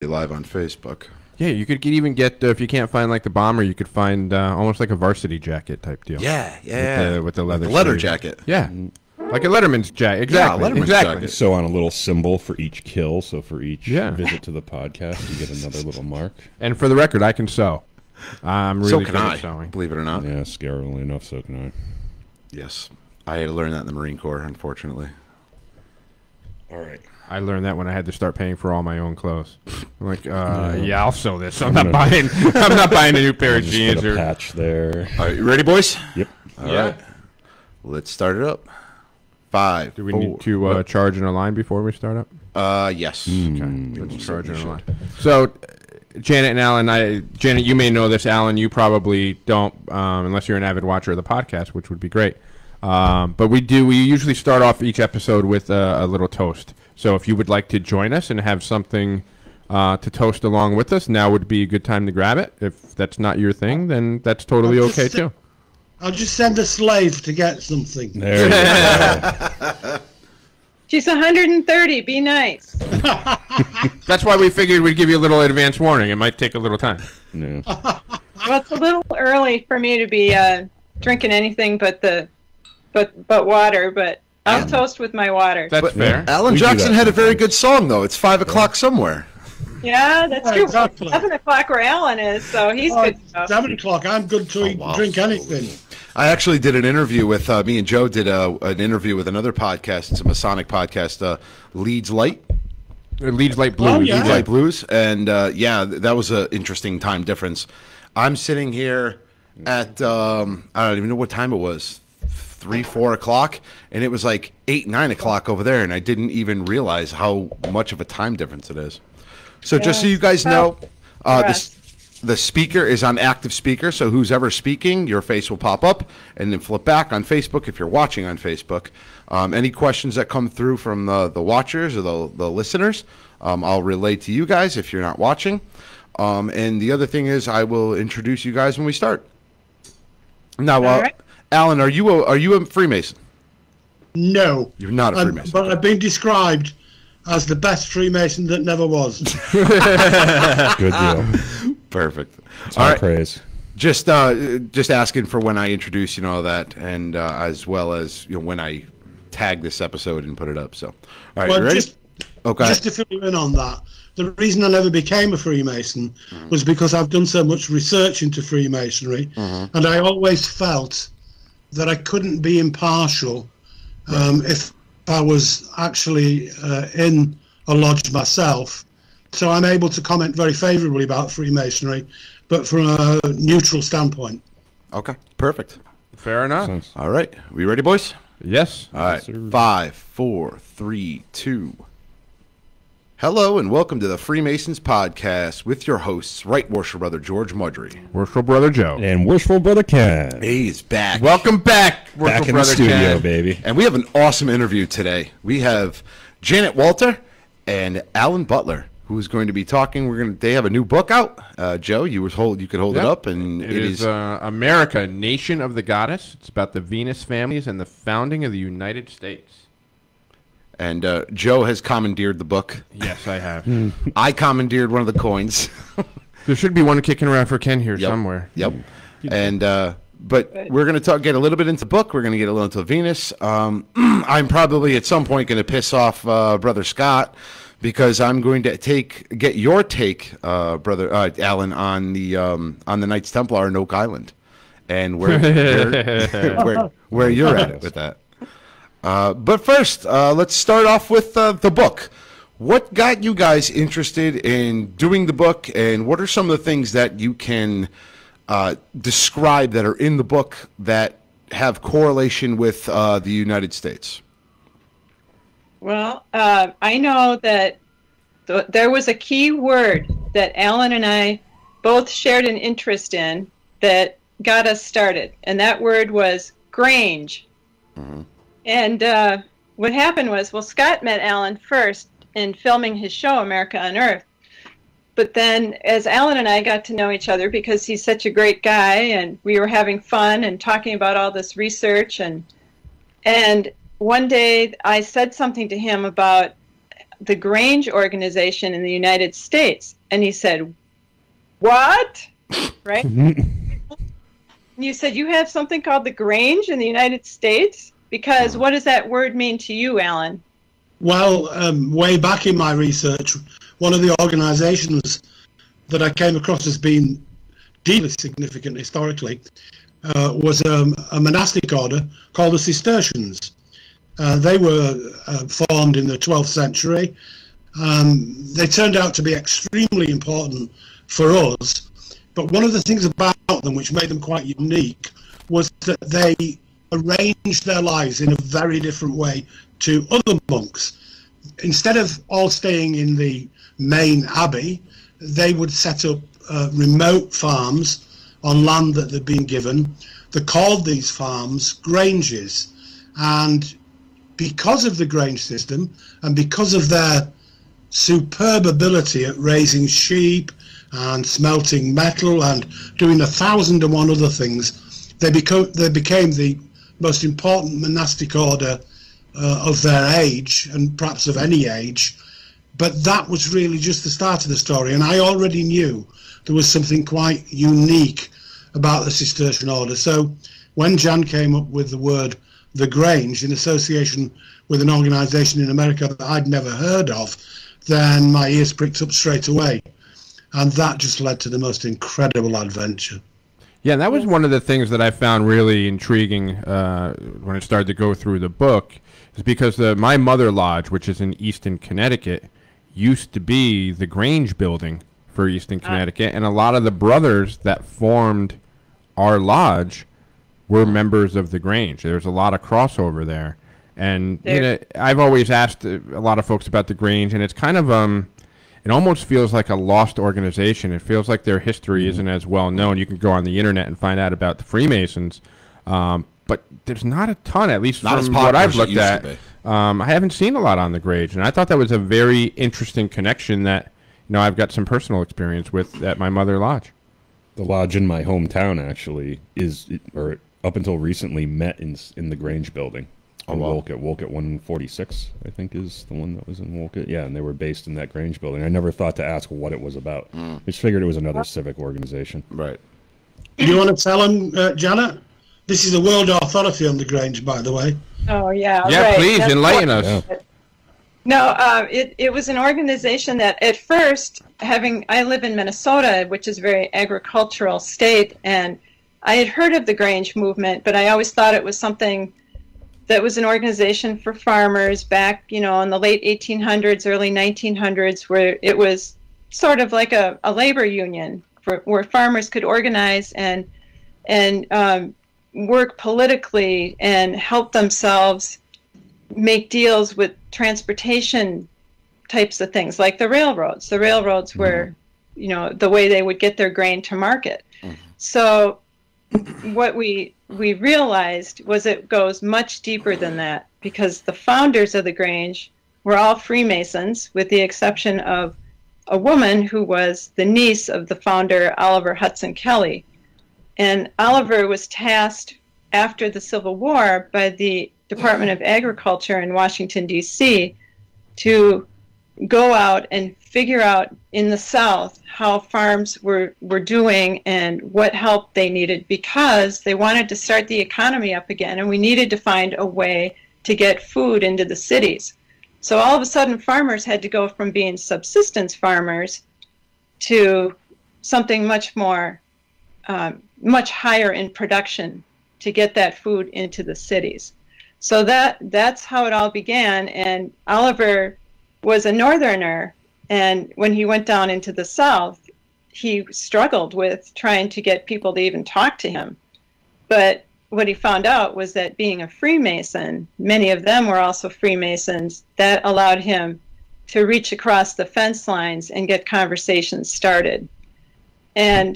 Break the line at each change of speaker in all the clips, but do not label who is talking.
Live on Facebook.
Yeah, you could even get, if you can't find like the bomber, you could find almost like a varsity jacket type deal.
Yeah.
With the leather
jacket.
Yeah. Like a Letterman's jacket. Exactly.
Yeah, Letterman's jacket.
So on a little symbol for each kill, so for each visit to the podcast, you get another little mark.
And for the record, I can sew. I'm really
good at sewing. Believe it or not.
Yeah, scarily enough, so can I.
Yes. I had to learn that in the Marine Corps, unfortunately. All right.
I learned that when I had to start paying for all my own clothes. I'm like, yeah, I'll sew this. I'm not buying a new pair of jeans
or patch there.
All right, you ready, boys?
Yep.
All right. Let's start it up. 5.
Do we need to charge in a line before we start up?
Yes.
Okay. Let's charge in a line. So, Janet and Alan, Janet, you may know this. Alan, you probably don't, unless you're an avid watcher of the podcast, which would be great. But we usually start off each episode with a little toast. So if you would like to join us and have something to toast along with us, now would be a good time to grab it. If that's not your thing, then that's totally okay too.
I'll just send a slave to get something.
There you go.
She's 130. Be nice.
That's why we figured we'd give you a little advance warning. It might take a little time.
No.
Well, it's a little early for me to be drinking anything but water, but I'll toast with my water.
That's fair.
Alan Jackson had a very good song, though. It's 5 o'clock somewhere.
Yeah, that's true.
Exactly.
7 o'clock where Alan is, so he's good stuff.
7 o'clock. I'm good to drink anything.
I actually did an interview with, me and Joe did an interview with another podcast. It's a Masonic podcast, Leeds Light.
Leeds Light Blues.
Oh, yeah.
Leeds Light Blues. And, that was an interesting time difference. I'm sitting here at, I don't even know what time it was. 3, 4 o'clock, and it was like 8, 9 o'clock over there, and I didn't even realize how much of a time difference it is. So just so you guys know, the speaker is on active speaker, so who's ever speaking, your face will pop up, and then flip back on Facebook if you're watching on Facebook. Any questions that come through from the watchers or the listeners, I'll relay to you guys if you're not watching. And the other thing is I will introduce you guys when we start. Now, Alan, are you a Freemason?
No.
You're not a Freemason.
But I've been described as the best Freemason that never was.
Good deal.
Perfect.
It's all right. Praise.
Just asking for when I introduce, that, and as well as when I tag this episode and put it up. So, all right,
well,
you ready?
Just to fill you in on that, the reason I never became a Freemason was because I've done so much research into Freemasonry, and I always felt that I couldn't be impartial if I was actually in a lodge myself. So I'm able to comment very favorably about Freemasonry, but from a neutral standpoint.
Okay, perfect.
Fair enough.
All right, we ready, boys?
Yes.
All right, 5, 4, 3, 2. Hello and welcome to the Freemasons Podcast with your hosts, Right Worshipful Brother George Mudry.
Worshipful Brother Joe.
And Worshipful Brother Ken.
He's back.
Welcome back,
Back in
Brother
the studio,
Ken.
baby.
And we have an awesome interview today. We have Janet Wolter and Alan Butler, who is going to be talking. They have a new book out. Joe, you could hold it up, and
it is America, Nation of the Goddess. It's about the Venus families and the founding of the United States.
And Joe has commandeered the book.
Yes, I have.
I commandeered one of the coins.
There should be one kicking around for Ken here somewhere.
Yep. And but we're going to get a little bit into the book. We're going to get a little into Venus. I'm probably at some point going to piss off Brother Scott because I'm going to get your take, Brother Alan, on the Knights Templar in Oak Island, and where you're at with that. But first, let's start off with the book. What got you guys interested in doing the book, and what are some of the things that you can describe that are in the book that have correlation with the United States?
Well, I know that there was a key word that Alan and I both shared an interest in that got us started, and that word was Grange. Mm-hmm. And what happened was, Scott met Alan first in filming his show, America Unearthed. But then as Alan and I got to know each other, because he's such a great guy, and we were having fun and talking about all this research, and one day I said something to him about the Grange organization in the United States. And he said, what? Right? You said you have something called the Grange in the United States? Because what does that word mean to you, Alan?
Well, way back in my research, one of the organizations that I came across as being deeply significant historically was a monastic order called the Cistercians. They were formed in the 12th century. They turned out to be extremely important for us, but one of the things about them which made them quite unique was that they arranged their lives in a very different way to other monks. Instead of all staying in the main abbey, they would set up remote farms on land that they'd been given. They called these farms granges, and because of the grange system and because of their superb ability at raising sheep and smelting metal and doing 1,001 other things, they became the most important monastic order of their age, and perhaps of any age. But that was really just the start of the story, and I already knew there was something quite unique about the Cistercian order. So when Jan came up with the word the Grange in association with an organization in America that I'd never heard of, then my ears pricked up straight away, and that just led to the most incredible adventure.
Yeah, and that was one of the things that I found really intriguing when I started to go through the book, is because my mother lodge, which is in Easton, Connecticut, used to be the Grange building for Easton, Connecticut, and a lot of the brothers that formed our lodge were members of the Grange. There's a lot of crossover there. And you know, I've always asked a lot of folks about the Grange, and it's kind of it almost feels like a lost organization. It feels like their history isn't as well known. You can go on the internet and find out about the Freemasons, but there's not a ton, at least from what I've looked at. I haven't seen a lot on the Grange, and I thought that was a very interesting connection that I've got some personal experience with at my mother lodge.
The lodge in my hometown actually or up until recently met in the Grange building. Wolcott 146, I think, is the one that was in Wolcott. Yeah, and they were based in that Grange building. I never thought to ask what it was about. I just figured it was another civic organization.
Right.
Do you want to tell them, Janet? This is a world authority on the Grange, by the way.
Oh, yeah.
Yeah,
right.
please, enlighten us.
Yeah.
No, it was an organization that at first, I live in Minnesota, which is a very agricultural state, and I had heard of the Grange movement, but I always thought it was something that was an organization for farmers back, in the late 1800s, early 1900s, where it was sort of like a labor union where farmers could organize and work politically and help themselves make deals with transportation types of things, like the railroads. The railroads were, the way they would get their grain to market. So what we realized was it goes much deeper than that, because the founders of the Grange were all Freemasons, with the exception of a woman who was the niece of the founder, Oliver Hudson Kelley. And Oliver was tasked after the Civil War by the Department of Agriculture in Washington, D.C., to go out and figure out in the South how farms were doing and what help they needed, because they wanted to start the economy up again, and we needed to find a way to get food into the cities. So all of a sudden, farmers had to go from being subsistence farmers to something much more, much higher in production to get that food into the cities. So that's how it all began. And Oliver was a northerner, and when he went down into the South, he struggled with trying to get people to even talk to him. But what he found out was that being a Freemason, many of them were also Freemasons, that allowed him to reach across the fence lines and get conversations started. And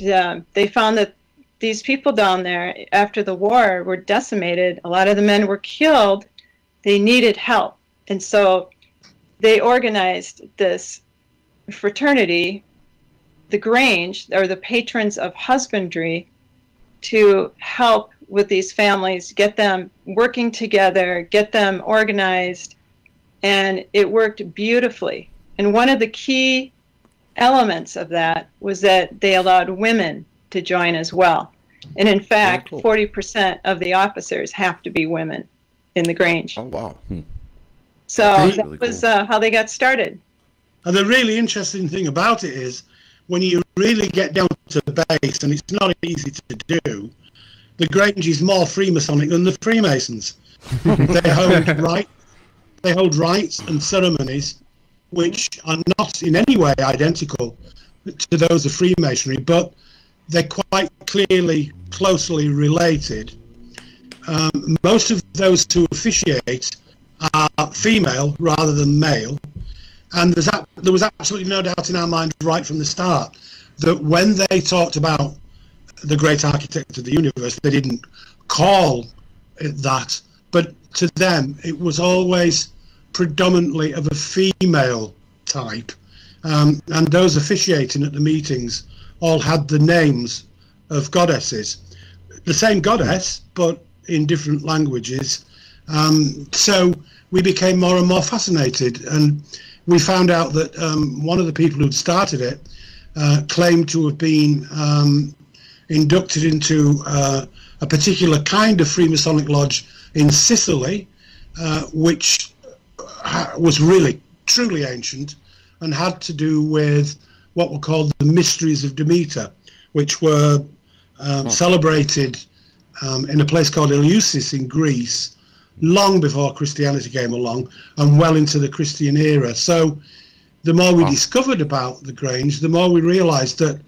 they found that these people down there, after the war, were decimated. A lot of the men were killed. They needed help. And so they organized this fraternity, the Grange, or the Patrons of Husbandry, to help with these families, get them working together, get them organized, and it worked beautifully. And one of the key elements of that was that they allowed women to join as well. And in fact, 40% of the officers have to be women in the Grange.
Oh, wow.
So that was how they got started.
And the really interesting thing about it is, when you really get down to the base, and it's not easy to do, the Grange is more Freemasonic than the Freemasons. They hold rites and ceremonies which are not in any way identical to those of Freemasonry, but they're quite closely related. Most of those who officiate are female rather than male, and there was absolutely no doubt in our mind right from the start that when they talked about the great architect of the universe, they didn't call it that, but to them it was always predominantly of a female type, and those officiating at the meetings all had the names of goddesses, the same goddess but in different languages. So we became more and more fascinated, and we found out that one of the people who'd started it claimed to have been inducted into a particular kind of Freemasonic lodge in Sicily, which was really truly ancient and had to do with what were called the Mysteries of Demeter, which were celebrated in a place called Eleusis in Greece long before Christianity came along and well into the Christian era. So the more we discovered about the Grange, the more we realized that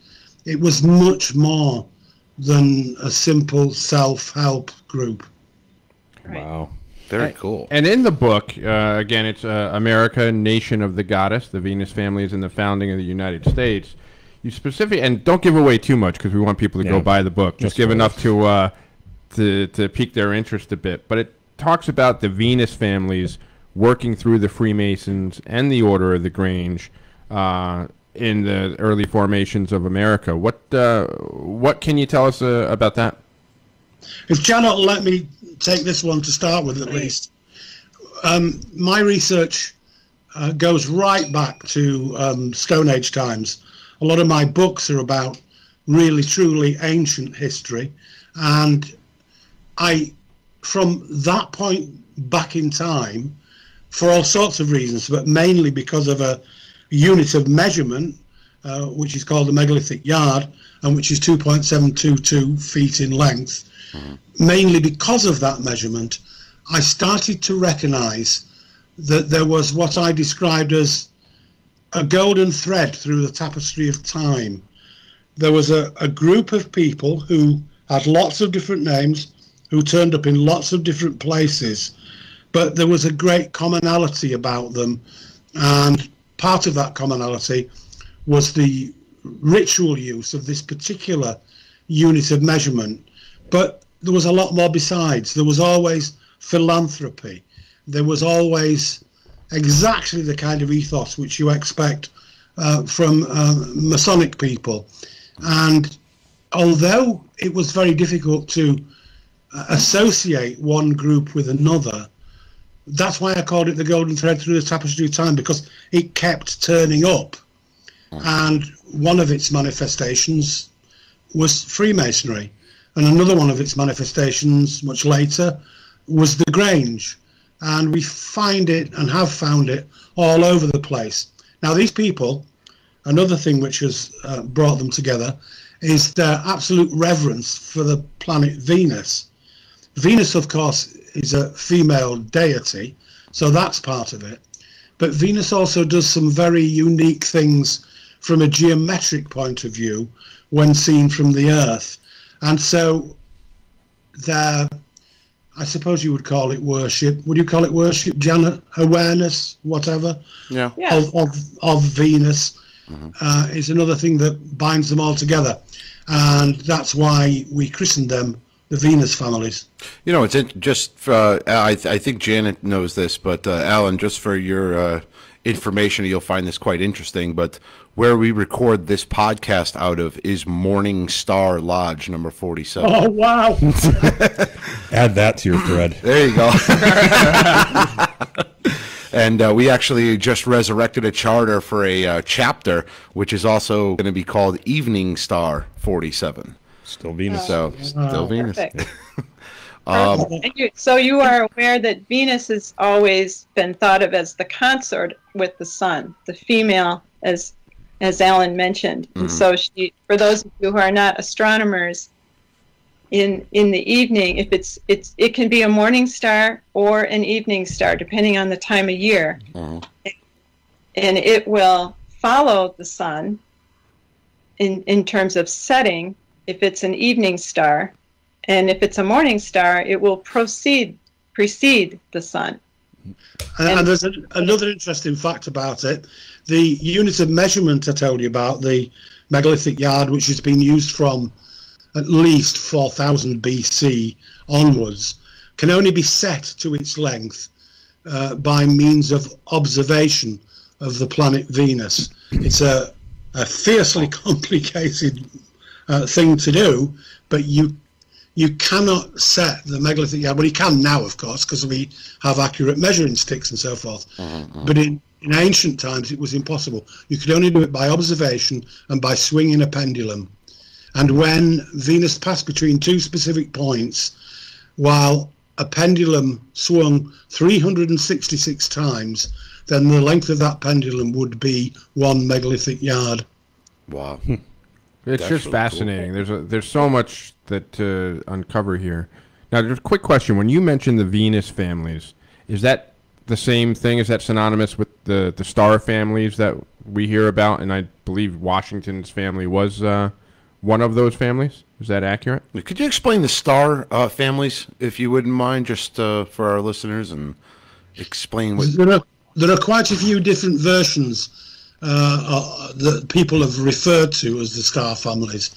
it was much more than a simple self-help group.
Right.
Wow.
Very cool.
And in the book, again, it's America, Nation of the Goddess, the Venus families, and the founding of the United States. You specifically, and don't give away too much because we want people to go buy the book. Just give enough to pique their interest a bit. But it talks about the Venus families working through the Freemasons and the Order of the Grange in the early formations of America. What can you tell us about that?
If Janet will let me take this one to start with, at least. My research goes right back to Stone Age times. A lot of my books are about really, truly ancient history. And from that point back in time, for all sorts of reasons, but mainly because of a unit of measurement, which is called the megalithic yard, and which is 2.722 feet in length, mainly because of that measurement, I started to recognize that there was what I described as a golden thread through the tapestry of time. There was a group of people who had lots of different names, who turned up in lots of different places, but there was a great commonality about them, and part of that commonality was the ritual use of this particular unit of measurement. But there was a lot more besides. There was always philanthropy. There was always exactly the kind of ethos which you expect from Masonic people. And although it was very difficult to associate one group with another, that's why I called it the golden thread through the tapestry of time, because it kept turning up. And one of its manifestations was Freemasonry. And another one of its manifestations, much later, was the Grange. And we find it, and have found it, all over the place. Now, these people, another thing which has brought them together, is their absolute reverence for the planet Venus. Venus, of course, is a female deity, so that's part of it. But Venus also does some very unique things from a geometric point of view when seen from the Earth. And so their, I suppose you would call it worship. Would you call it worship, Janet? Awareness, whatever, of Venus is another thing that binds them all together. And that's why we christened them the Venus families.
You know, it's just I think Janet knows this, but Alan, just for your information, you'll find this quite interesting, but where we record this podcast out of is Morning Star Lodge number 47.
Oh, wow.
Add that to your thread.
There you go. And we actually just resurrected a charter for a chapter, which is also going to be called Evening Star 47.
Still Venus.
So, still Venus.
Perfect. So you are aware that Venus has always been thought of as the consort with the sun, the female, as Alan mentioned. And so she, for those of you who are not astronomers, in the evening, if it can be a morning star or an evening star, depending on the time of year, and it will follow the sun in terms of setting. If it's an evening star, and if it's a morning star, it will precede the sun.
And there's another interesting fact about it. The unit of measurement I told you about, the megalithic yard, which has been used from at least 4000 BC onwards, can only be set to its length by means of observation of the planet Venus. It's a fiercely complicated thing to do, but you cannot set the megalithic yard. Well, you can now, of course, because we have accurate measuring sticks and so forth. But in ancient times, it was impossible. You could only do it by observation and by swinging a pendulum. And when Venus passed between two specific points, while a pendulum swung 366 times, then the length of that pendulum would be 1 megalithic yard.
Wow.
It's
That's
just
really
fascinating. There's so much that to uncover here. Now, just a quick question. When you mentioned the Venus families, is that the same thing? Is that synonymous with the star families that we hear about? And I believe Washington's family was one of those families. Is that accurate?
Could you explain the star families, if you wouldn't mind, just for our listeners, and explain what...
There are quite a few different versions that people have referred to as the star families.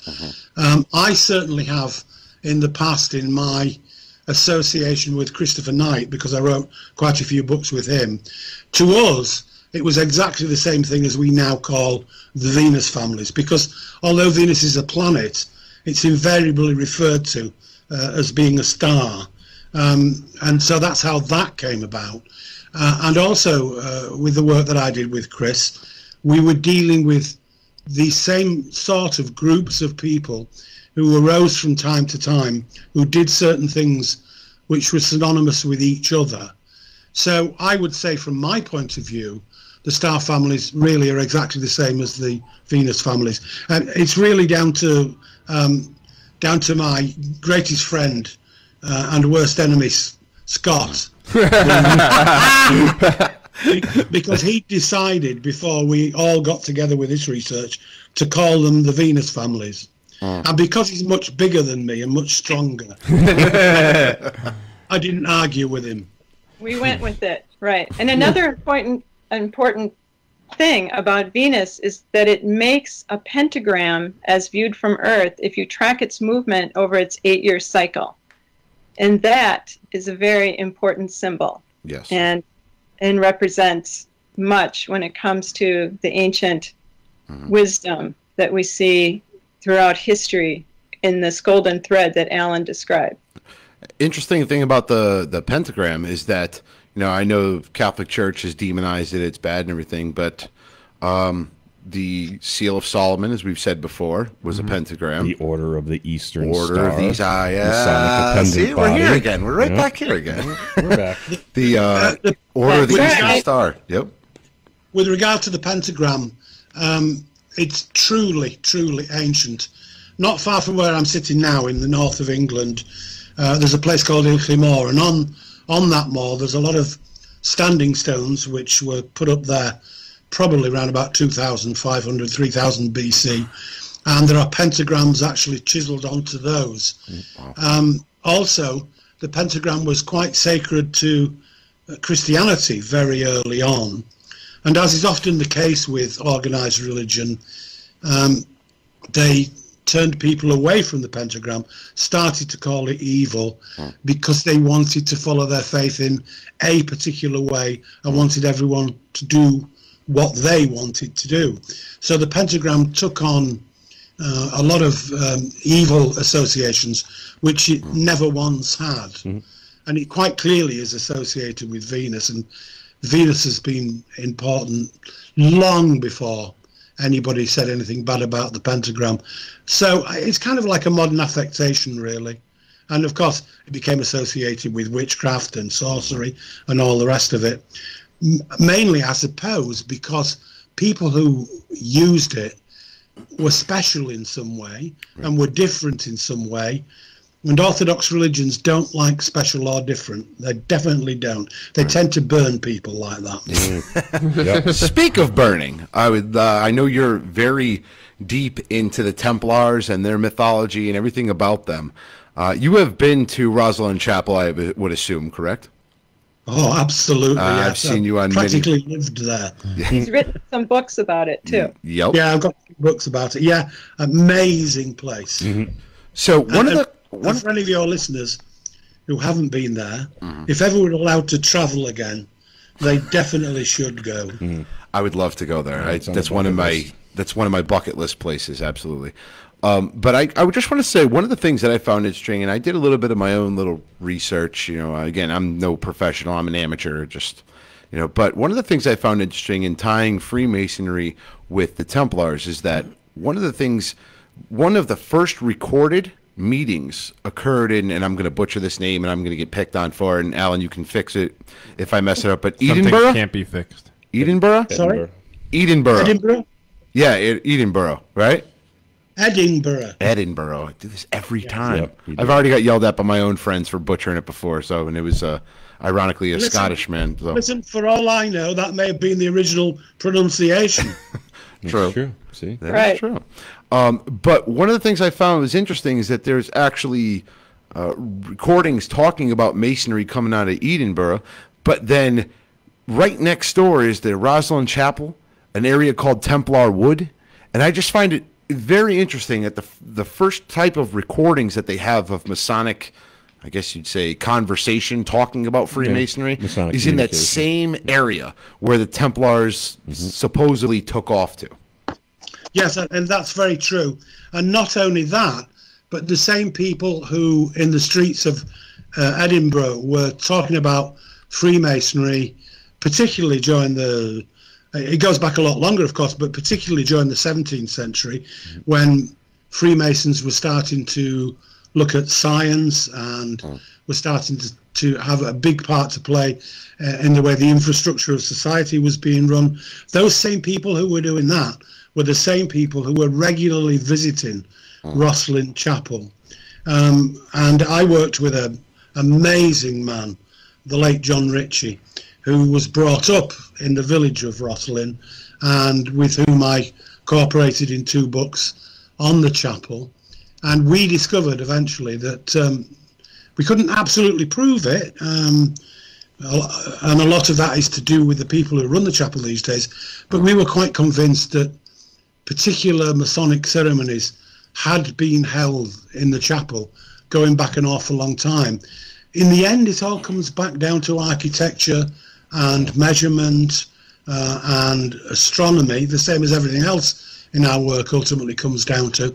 I certainly have in the past, in my association with Christopher Knight, because I wrote quite a few books with him. To us, it was exactly the same thing as we now call the Venus families, because although Venus is a planet, it's invariably referred to as being a star. And so that's how that came about. And also with the work that I did with Chris, we were dealing with the same sort of groups of people who arose from time to time, who did certain things which were synonymous with each other. So I would say, from my point of view, the star families really are exactly the same as the Venus families. And it's really down to my greatest friend and worst enemy, Scott. Because he decided, before we all got together with this research, to call them the Venus families. And because he's much bigger than me and much stronger, I didn't argue with him.
We went with it, right. And another important thing about Venus is that it makes a pentagram as viewed from Earth if you track its movement over its 8-year cycle. And that is a very important symbol.
Yes.
And represents much when it comes to the ancient wisdom that we see throughout history in this golden thread that Alan described.
Interesting thing about the pentagram is that, I know Catholic Church has demonized it, it's bad and everything, but the Seal of Solomon, as we've said before, was a pentagram.
The Order of the Eastern
Order
Star.
of these See, we're
body.
here again. We're right back here again.
We're back.
The Order of the Eastern Star. Yep.
With regard to the pentagram, it's truly, truly ancient. Not far from where I'm sitting now in the north of England, there's a place called Ilchimore, and on that moor there's a lot of standing stones which were put up there probably around about 2500, 3000 BC, and there are pentagrams actually chiseled onto those. Also, the pentagram was quite sacred to Christianity very early on, and as is often the case with organized religion, they turned people away from the pentagram, started to call it evil because they wanted to follow their faith in a particular way and wanted everyone to do what they wanted to do. So the pentagram took on a lot of evil associations which it never once had. And it quite clearly is associated with Venus, and Venus has been important long before anybody said anything bad about the pentagram. So it's kind of like a modern affectation, really. And of course, it became associated with witchcraft and sorcery and all the rest of it. Mainly, I suppose, because people who used it were special in some way and were different in some way. And Orthodox religions don't like special or different. They definitely don't. They tend to burn people like that.
Yep. Speak of burning, I know you're very deep into the Templars and their mythology and everything about them. You have been to Rosslyn Chapel, I would assume, correct?
Oh, absolutely. Yes.
I've seen you on
practically lived there.
He's written some books about it too.
Yep.
Yeah, I've got books about it. Yeah, amazing place.
So
for any of your listeners who haven't been there, if ever we're allowed to travel again, they definitely should go.
I would love to go there. That's one of my bucket list places. Absolutely. But I would just want to say one of the things that I found interesting, and I did a little bit of my own little research. Again, I'm no professional. I'm an amateur. But one of the things I found interesting in tying Freemasonry with the Templars is that one of the first recorded meetings occurred in, and I'm going to butcher this name, and I'm going to get picked on for it. And Alan, you can fix it if I mess it up. But
Some
Edinburgh
things can't be fixed.
Edinburgh.
Sorry,
Edinburgh. Yeah, Edinburgh, right?
Edinburgh.
I do this every time.
Yep,
I've already got yelled at by my own friends for butchering it before. And it was ironically a Scottish man. So.
Listen, for all I know, that may have been the original pronunciation.
True.
See,
that's true. But one of the things I found was interesting is that there's actually recordings talking about Masonry coming out of Edinburgh, but then right next door is the Rosslyn Chapel, an area called Templar Wood, and I just find it very interesting that the first type of recordings that they have of Masonic, I guess you'd say, conversation talking about Freemasonry is in that same area where the Templars supposedly took off to.
Yes, and that's very true. And not only that, but the same people who in the streets of Edinburgh were talking about Freemasonry, particularly during it goes back a lot longer, of course, but particularly during the 17th century, when Freemasons were starting to look at science and were starting to have a big part to play in the way the infrastructure of society was being run. Those same people who were doing that were the same people who were regularly visiting Rosslyn Chapel. And I worked with an amazing man, the late John Ritchie, who was brought up in the village of Rosslyn and with whom I cooperated in 2 books on the chapel. And we discovered eventually that we couldn't absolutely prove it. And a lot of that is to do with the people who run the chapel these days. But we were quite convinced that particular Masonic ceremonies had been held in the chapel going back an awful long time. In the end, it all comes back down to architecture and measurement and astronomy, the same as everything else in our work ultimately comes down to.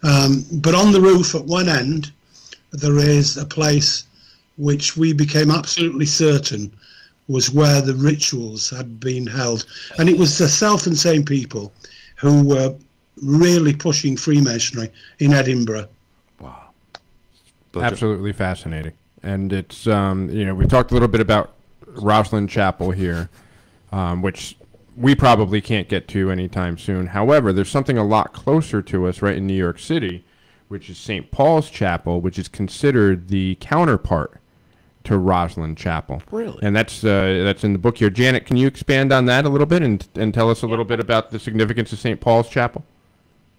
But on the roof at one end, there is a place which we became absolutely certain was where the rituals had been held. And it was the self and same people who were really pushing Freemasonry in Edinburgh.
Wow.
Absolutely fascinating. And it's, we talked a little bit about Rosslyn Chapel here, which we probably can't get to anytime soon. However, there's something a lot closer to us right in New York City, which is St. Paul's Chapel, which is considered the counterpart to Rosslyn Chapel.
Really?
And that's in the book here. Janet, can you expand on that a little bit and tell us a little bit about the significance of St. Paul's Chapel?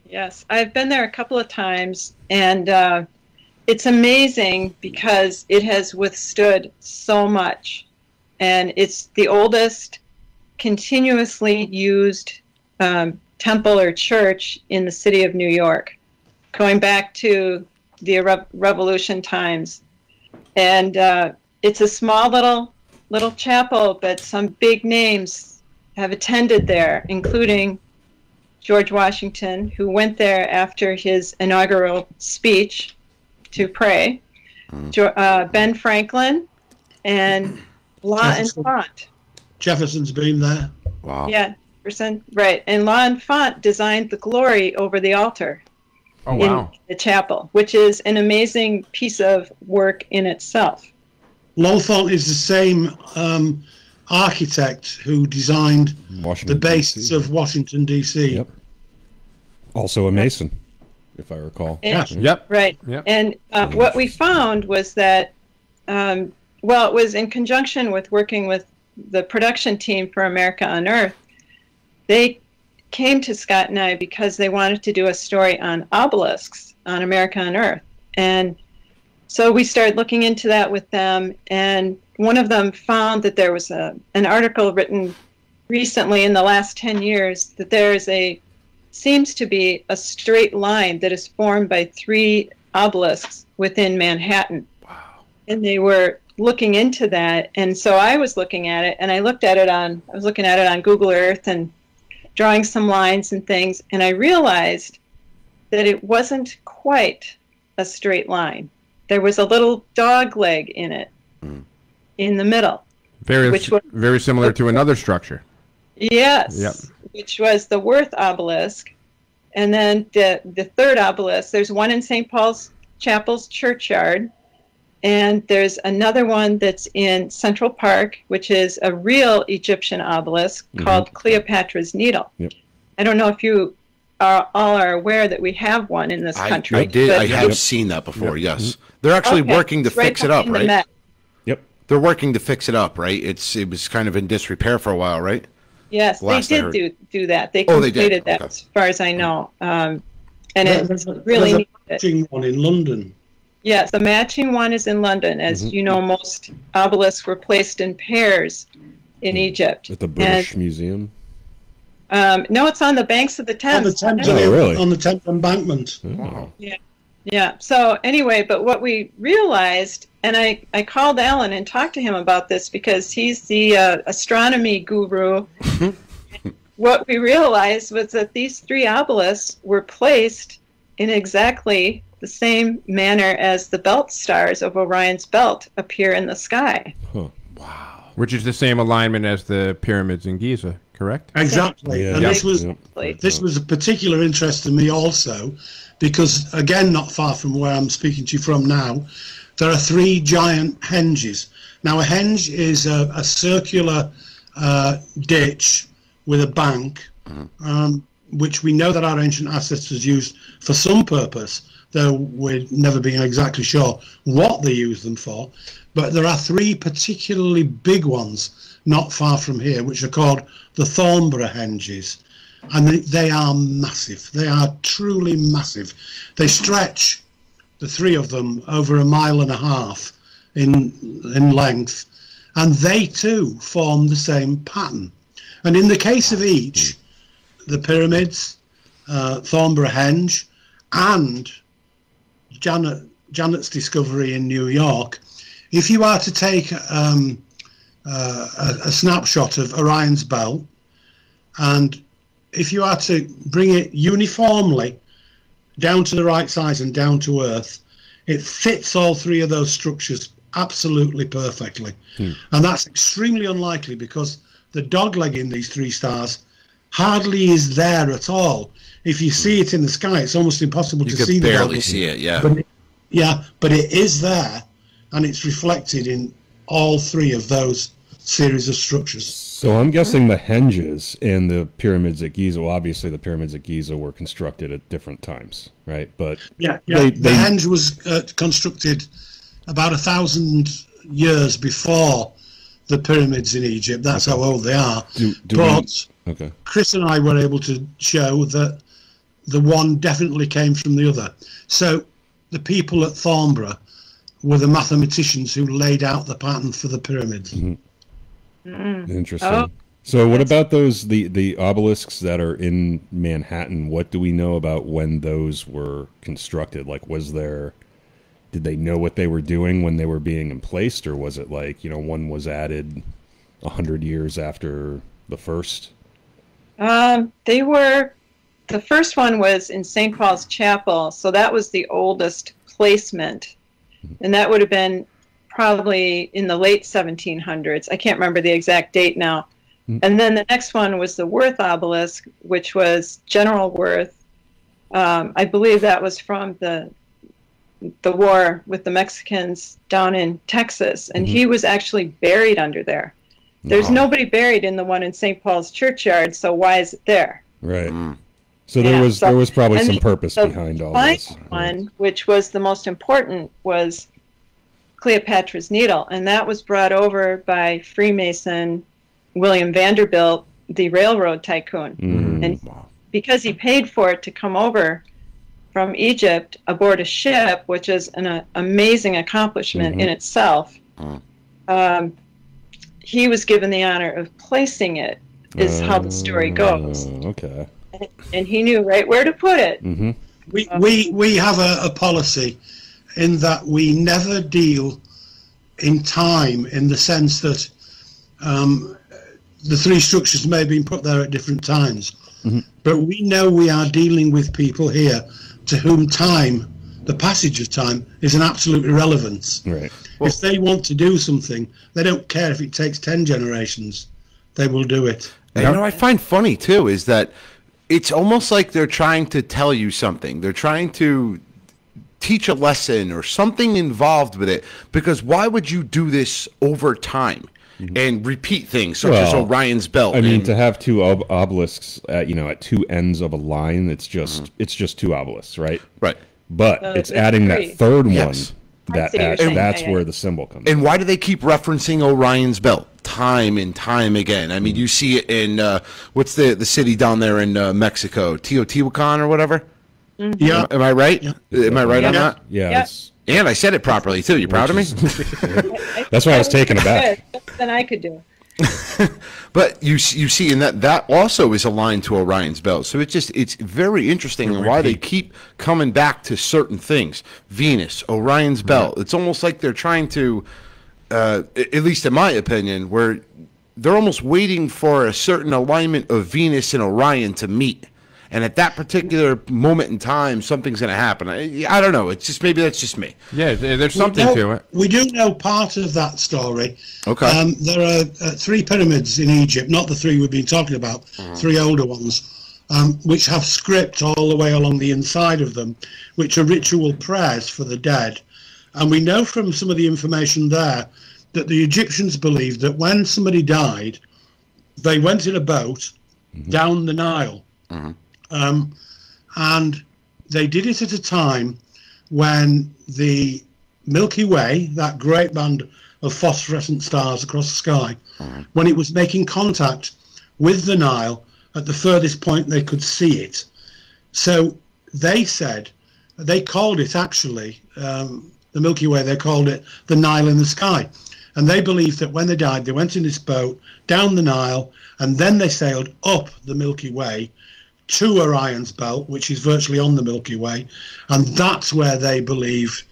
Yes, I've been there a couple of times, and it's amazing because it has withstood so much. And it's the oldest continuously used temple or church in the city of New York, going back to the Revolution times. And it's a small little chapel, but some big names have attended there, including George Washington, who went there after his inaugural speech to pray, Ben Franklin, and La Enfant.
Jefferson's been there.
Wow.
Yeah, right. And L'Enfant designed the glory over the altar.
Oh, wow.
In the chapel, which is an amazing piece of work in itself.
L'Enfant is the same architect who designed
Washington,
the bases
D.C.
of Washington, D.C.
Yep. Also a Mason, if I recall.
Yep.
Right.
Yep.
And what we found was that, it was in conjunction with working with the production team for America Unearthed. They came to Scott and I because they wanted to do a story on obelisks on America Unearthed. And so we started looking into that with them, and one of them found that there was an article written recently in the last 10 years that there is seems to be a straight line that is formed by 3 obelisks within Manhattan.
Wow.
And they were looking into that, and so I was looking at it, and I was looking at it on Google Earth and drawing some lines and things, and I realized that it wasn't quite a straight line. There was a little dog leg in it, in the middle.
Very similar to another structure.
Yes.
Yep.
Which was the Worth obelisk. And then the third obelisk, there's one in St. Paul's Chapel's churchyard, and there's another one that's in Central Park, which is a real Egyptian obelisk called Cleopatra's Needle.
Yep.
I don't know if you all are aware that we have one in this country.
I did.
but-
I have seen that before. Yes, they're actually
Okay,
working to
it's
fix it up,
behind the
right?
Met.
Yep.
They're working to fix it up, right? It was kind of in disrepair for a while, right?
Yes, they
Last I
did
heard.
do that. They
Oh, they did.
completed that,
Okay.
as far as I know. And
There's
it really needed it.
matching one in London.
Yes, the matching one is in London. As you know, most obelisks were placed in pairs in Egypt.
At the British Museum.
No, it's on the banks of the
On the
Thames.
Thames,
Oh, really?
on the Thames embankment.
Wow.
Yeah. So anyway, but what we realized, and I called Alan and talked to him about this because he's the astronomy guru. What we realized was that these 3 obelisks were placed in exactly the same manner as the belt stars of Orion's belt appear in the sky.
Huh.
Which is the same alignment as the pyramids in Giza, correct?
Exactly.
Yeah.
And
Yep.
this was a particular interest to me also, because again, not far from where I'm speaking to you from now, there are 3 giant henges. Now, a henge is a circular ditch with a bank, which we know that our ancient ancestors used for some purpose, though we're never being exactly sure what they used them for. But there are 3 particularly big ones not far from here, which are called the Thornborough Henges. And they are massive. They are truly massive. They stretch, the 3 of them, over 1.5 miles in length. And they too form the same pattern. And in the case of each, the pyramids, Thornborough Henge, and Janet's discovery in New York, if you are to take a snapshot of Orion's belt, and if you are to bring it uniformly down to the right size and down to Earth, it fits all 3 of those structures absolutely perfectly. And that's extremely unlikely because the dogleg in these 3 stars hardly is there at all. If you see it in the sky, it's almost impossible
You
to
could
see the
barely
dogleg.
see it. Yeah.
But it is there, and it's reflected in all 3 of those series of structures.
So I'm guessing the Henges and the pyramids at Giza, well, obviously the pyramids at Giza were constructed at different times, right? But
The
they-
henge was constructed about 1,000 years before the pyramids in Egypt. That's how old they are. But
okay.
Chris and I were able to show that the one definitely came from the other. So the people at Thornborough were the mathematicians who laid out the pattern for the pyramids.
Interesting.
Oh.
So what about the obelisks that are in Manhattan? What do we know about when those were constructed? Like, did they know what they were doing when they were being emplaced, or was it like, one was added 100 years after the first?
The first one was in St. Paul's Chapel, so that was the oldest placement, and that would have been probably in the late 1700s. I can't remember the exact date now, And then the next one was the Worth obelisk, which was General Worth. I believe that was from the war with the Mexicans down in Texas, and he was actually buried under there. There's nobody buried in the one in St. Paul's churchyard, so why is it there?
Right. So there was probably some purpose behind all this.
The one, which was the most important, was Cleopatra's Needle, and that was brought over by Freemason William Vanderbilt, the railroad tycoon. And because he paid for it to come over from Egypt aboard a ship, which is an amazing accomplishment in itself, he was given the honor of placing it, is how the story goes.
Okay.
And he knew right where to put it.
We have a policy in that we never deal in time, in the sense that the three structures may have been put there at different times. But we know we are dealing with people here to whom time, the passage of time, is an absolute irrelevance.
Right.
If they want to do something, they don't care if it takes 10 generations. They will do it.
And you know, I find funny too is that it's almost like they're trying to tell you something. They're trying to teach a lesson or something involved with it. Because why would you do this over time and repeat things such as Orion's belt?
I mean, to have two obelisks at, at two ends of a line, it's just two obelisks, right?
Right.
But it's adding that third one. That's where the symbol comes.
And why do they keep referencing Orion's belt time and time again? I mean, you see it in what's the city down there in Mexico, Teotihuacan or whatever.
Yeah.
Am I right?
Yeah.
Am I right on that?
Yeah.
And I said it properly too. You proud of me?
That's why I was taken aback.
Then I could do.
But you see, and that also is aligned to Orion's belt. So it's very interesting and why they keep coming back to certain things. Venus, Orion's belt. It's almost like they're trying to, at least in my opinion, where they're almost waiting for a certain alignment of Venus and Orion to meet. And at that particular moment in time, something's going to happen. I don't know. It's just maybe that's just me.
Yeah, there's something to it.
We do know part of that story.
Okay.
There are three pyramids in Egypt, not the three we've been talking about, three older ones, which have script all the way along the inside of them, which are ritual prayers for the dead. And we know from some of the information there that the Egyptians believed that when somebody died, they went in a boat down the Nile. And they did it at a time when the Milky Way, that great band of phosphorescent stars across the sky, when it was making contact with the Nile at the furthest point they could see it. So they said, they called it actually, the Milky Way, they called it the Nile in the sky. And they believed that when they died, they went in this boat down the Nile, and then they sailed up the Milky Way to Orion's belt, which is virtually on the Milky Way, and that's where they believe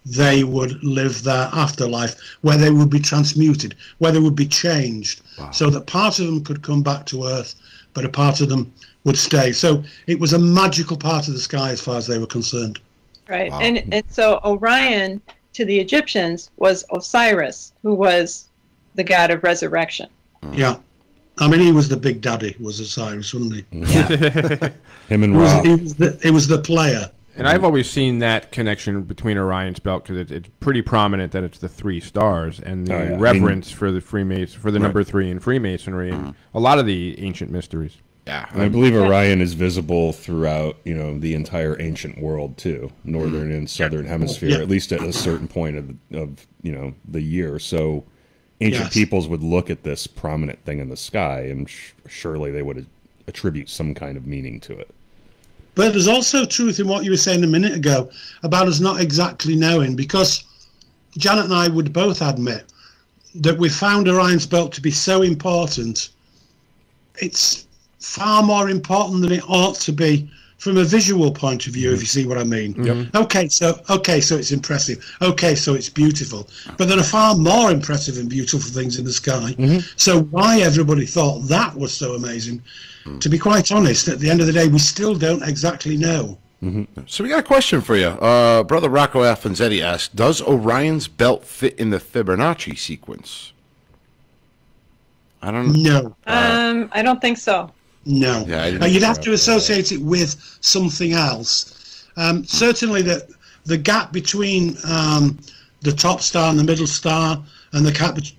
they would live their afterlife, where they would be transmuted, where they would be changed, so that part of them could come back to Earth, but a part of them would stay. So it was a magical part of the sky as far as they were concerned.
Right. Wow. And so Orion to the Egyptians was Osiris, who was the god of resurrection.
Yeah. I mean, he was the big daddy, was Osiris, wasn't he?
Yeah.
Him and Ra.
He was the player.
And I've always seen that connection between Orion's belt because it's pretty prominent that it's the three stars and the reverence for the Freemason, for the number 3 in Freemasonry and a lot of the ancient mysteries.
Yeah,
and I believe Orion is visible throughout, the entire ancient world too, northern and southern hemisphere, at least at a certain point of the year. So ancient peoples would look at this prominent thing in the sky, and surely they would attribute some kind of meaning to it.
But there's also truth in what you were saying a minute ago about us not exactly knowing, because Janet and I would both admit that we found Orion's belt to be so important. It's far more important than it ought to be from a visual point of view, if you see what I mean. Yep. Okay, so it's impressive. Okay, so it's beautiful. But there are far more impressive and beautiful things in the sky. So why everybody thought that was so amazing, to be quite honest, at the end of the day, we still don't exactly know.
So we got a question for you. Brother Rocco Alfonsetti asks, does Orion's belt fit in the Fibonacci sequence? I don't
know.
No.
I don't think so.
No.
Yeah,
You'd have to associate it with something else. Certainly the gap between the top star and the middle star, and the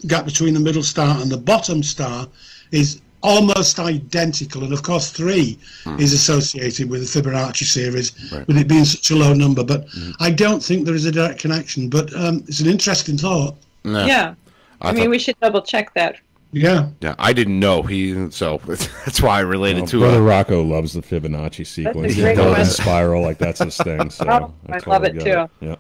gap between the middle star and the bottom star is almost identical. And of course 3 is associated with the Fibonacci series, with it being such a low number. But I don't think there is a direct connection. But it's an interesting thought.
No.
Yeah. I mean, we should double check that.
Yeah.
Yeah, I didn't know. So that's why I related to
Brother Rocco loves the Fibonacci sequence.
That's a great one.
Spiral, like that's his thing. So
I love it too.
Yeah.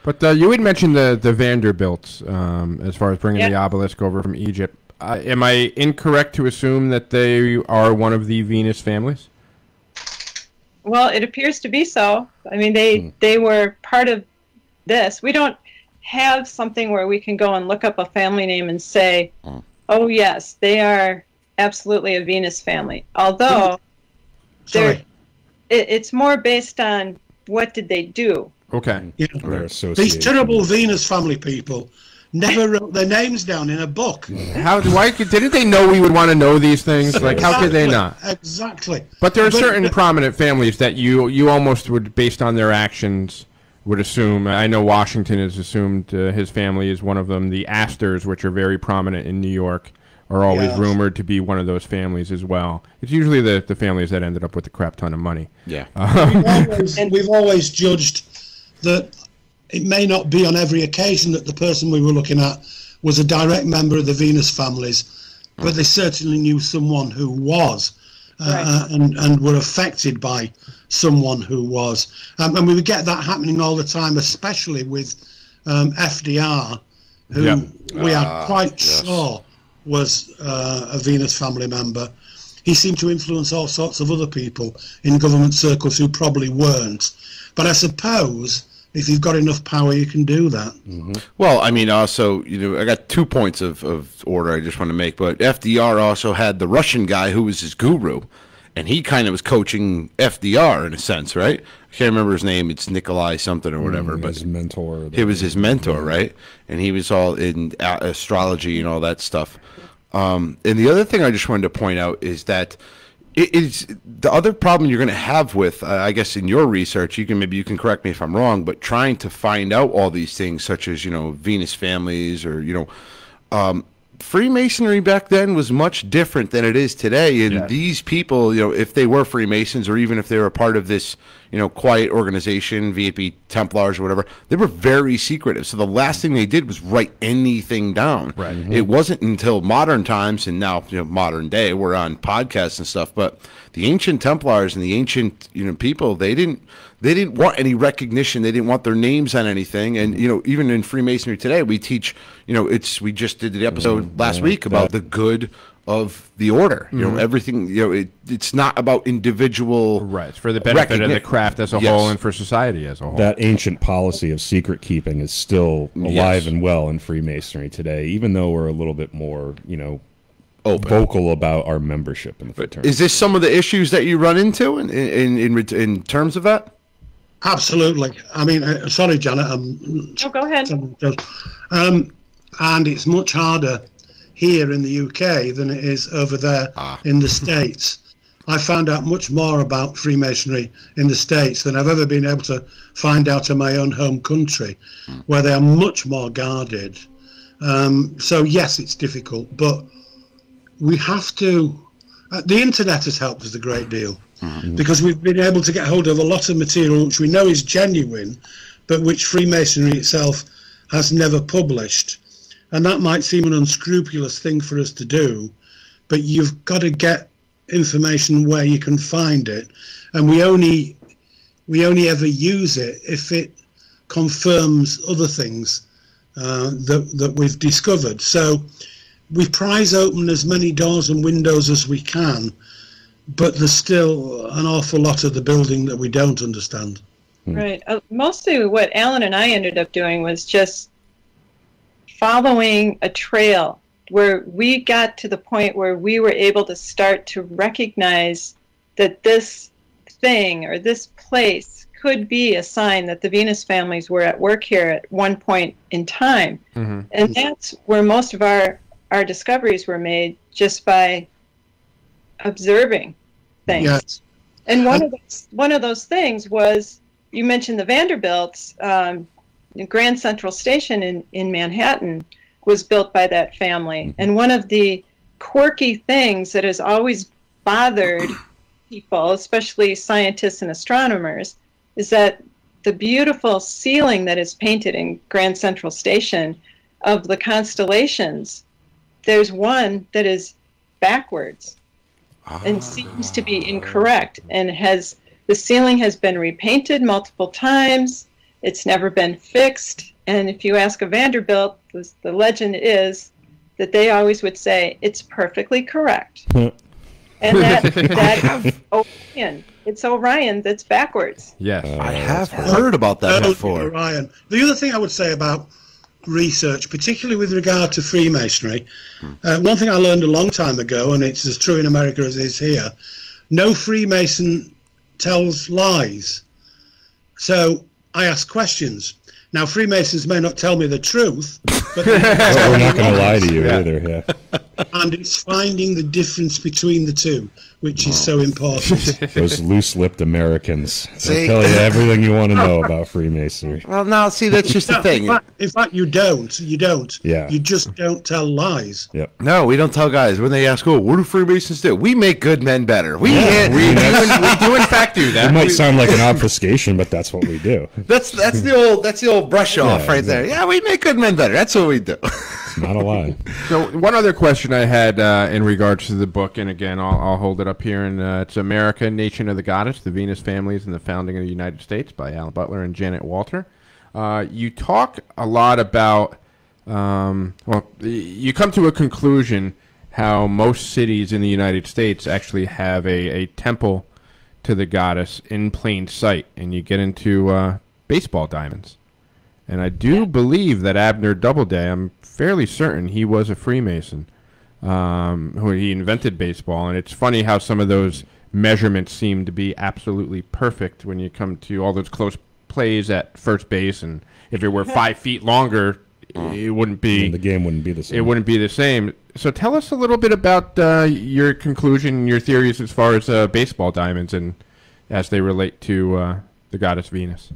But you had mentioned the Vanderbilts as far as bringing the obelisk over from Egypt. Am I incorrect to assume that they are one of the Venus families?
Well, it appears to be so. I mean, they were part of this. We don't have something where we can go and look up a family name and say, oh, yes, they are absolutely a Venus family. Although it's more based on what did they do.
Okay.
Yeah. These terrible Venus family people never wrote their names down in a book.
Why didn't they know we would want to know these things? Like, how could they not?
Exactly.
But there are certain prominent families that you almost would, based on their actions, would assume. I know Washington is assumed his family is one of them. The Astors, which are very prominent in New York, are always rumored to be one of those families as well. It's usually the families that ended up with a crap ton of money.
Yeah.
We've always judged that it may not be on every occasion that the person we were looking at was a direct member of the Venus families, but they certainly knew someone who was, and were affected by someone who was. And we would get that happening all the time, especially with FDR, who we are quite sure was a Venus family member. He seemed to influence all sorts of other people in government circles who probably weren't. But I suppose if you've got enough power, you can do that.
Well, I mean, also, I got 2 points of order I just want to make. But FDR also had the Russian guy who was his guru, and he kind of was coaching FDR in a sense, right? I can't remember his name. It's Nikolai something or whatever. But
his mentor.
He was his mentor, right? And he was all in astrology and all that stuff. And the other thing I just wanted to point out is that it's the other problem you're going to have with, I guess, in your research, maybe you can correct me if I'm wrong, but trying to find out all these things, such as Venus families, or Freemasonry back then was much different than it is today. And these people, if they were Freemasons, or even if they were part of this, quiet organization, be Templars or whatever, they were very secretive. So the last thing they did was write anything down.
Right.
It wasn't until modern times, and now modern day, we're on podcasts and stuff. But the ancient Templars and the ancient people, they didn't want any recognition. They didn't want their names on anything. And even in Freemasonry today, we teach. We just did the episode last week about the good of the order. Everything. It's not about individual.
Right. It's for the benefit of the craft as a whole and for society as a whole.
That ancient policy of secret keeping is still alive and well in Freemasonry today, even though we're a little bit more, vocal about our membership in the fraternity.
Is this some of the issues that you run into in terms of that?
Absolutely. I mean, sorry, Janet.
Go ahead.
And it's much harder here in the UK than it is over there in the States. I found out much more about Freemasonry in the States than I've ever been able to find out in my own home country, where they are much more guarded. So yes, it's difficult, but we have to. The internet has helped us a great deal, because we've been able to get hold of a lot of material which we know is genuine, but which Freemasonry itself has never published. And that might seem an unscrupulous thing for us to do, but you've got to get information where you can find it, and we only ever use it if it confirms other things that we've discovered. So we prize open as many doors and windows as we can, but there's still an awful lot of the building that we don't understand.
Right. Mostly what Alan and I ended up doing was just following a trail where we got to the point where we were able to start to recognize that this thing or this place could be a sign that the Venus families were at work here at one point in time. And that's where most of our our discoveries were made just by observing things.
Yes.
And one of those things was, you mentioned the Vanderbilts. Grand Central Station in Manhattan was built by that family. And one of the quirky things that has always bothered people, especially scientists and astronomers, is that the beautiful ceiling that is painted in Grand Central Station of the constellations, there's one that is backwards and seems to be incorrect, and the ceiling has been repainted multiple times. It's never been fixed. And if you ask a Vanderbilt, the legend is that they always would say it's perfectly correct. And that Orion. It's Orion that's backwards.
Yes.
I have heard about that before.
Orion. The other thing I would say about research, particularly with regard to Freemasonry, one thing I learned a long time ago, and it's as true in America as it is here, no Freemason tells lies. So I ask questions. Now, Freemasons may not tell me the truth, but
we're not going to lie to you either. Yeah.
And it's finding the difference between the two, which is so important.
Those loose-lipped Americans.
See?
They'll tell you everything you want to know about Freemasonry.
Well, now, see, that's just the thing.
In fact, you don't.
Yeah.
You just don't tell lies.
Yep.
No, we don't tell guys when they ask, "Oh, what do Freemasons do?" We make good men better. We
We do in fact do that.
It might sound like an obfuscation, but that's what we do.
That's the old brush off
Yeah,
right there.
exactly.
Yeah, we make good men better. That's what we do.
It's not a lie.
So one other question I had in regards to the book, and again, I'll hold it up here, and it's America, Nation of the Goddess, the Venus Families, and the Founding of the United States by Alan Butler and Janet Wolter. You talk a lot about, you come to a conclusion how most cities in the United States actually have a temple to the goddess in plain sight, and you get into baseball diamonds. And I do believe that Abner Doubleday, I'm fairly certain he was a Freemason, who he invented baseball. And it's funny how some of those measurements seem to be absolutely perfect when you come to all those close plays at first base. And if it were 5 feet longer, it wouldn't be.
And the game wouldn't be the same.
It wouldn't be the same. So tell us a little bit about your conclusion, your theories as far as baseball diamonds and as they relate to the goddess Venus.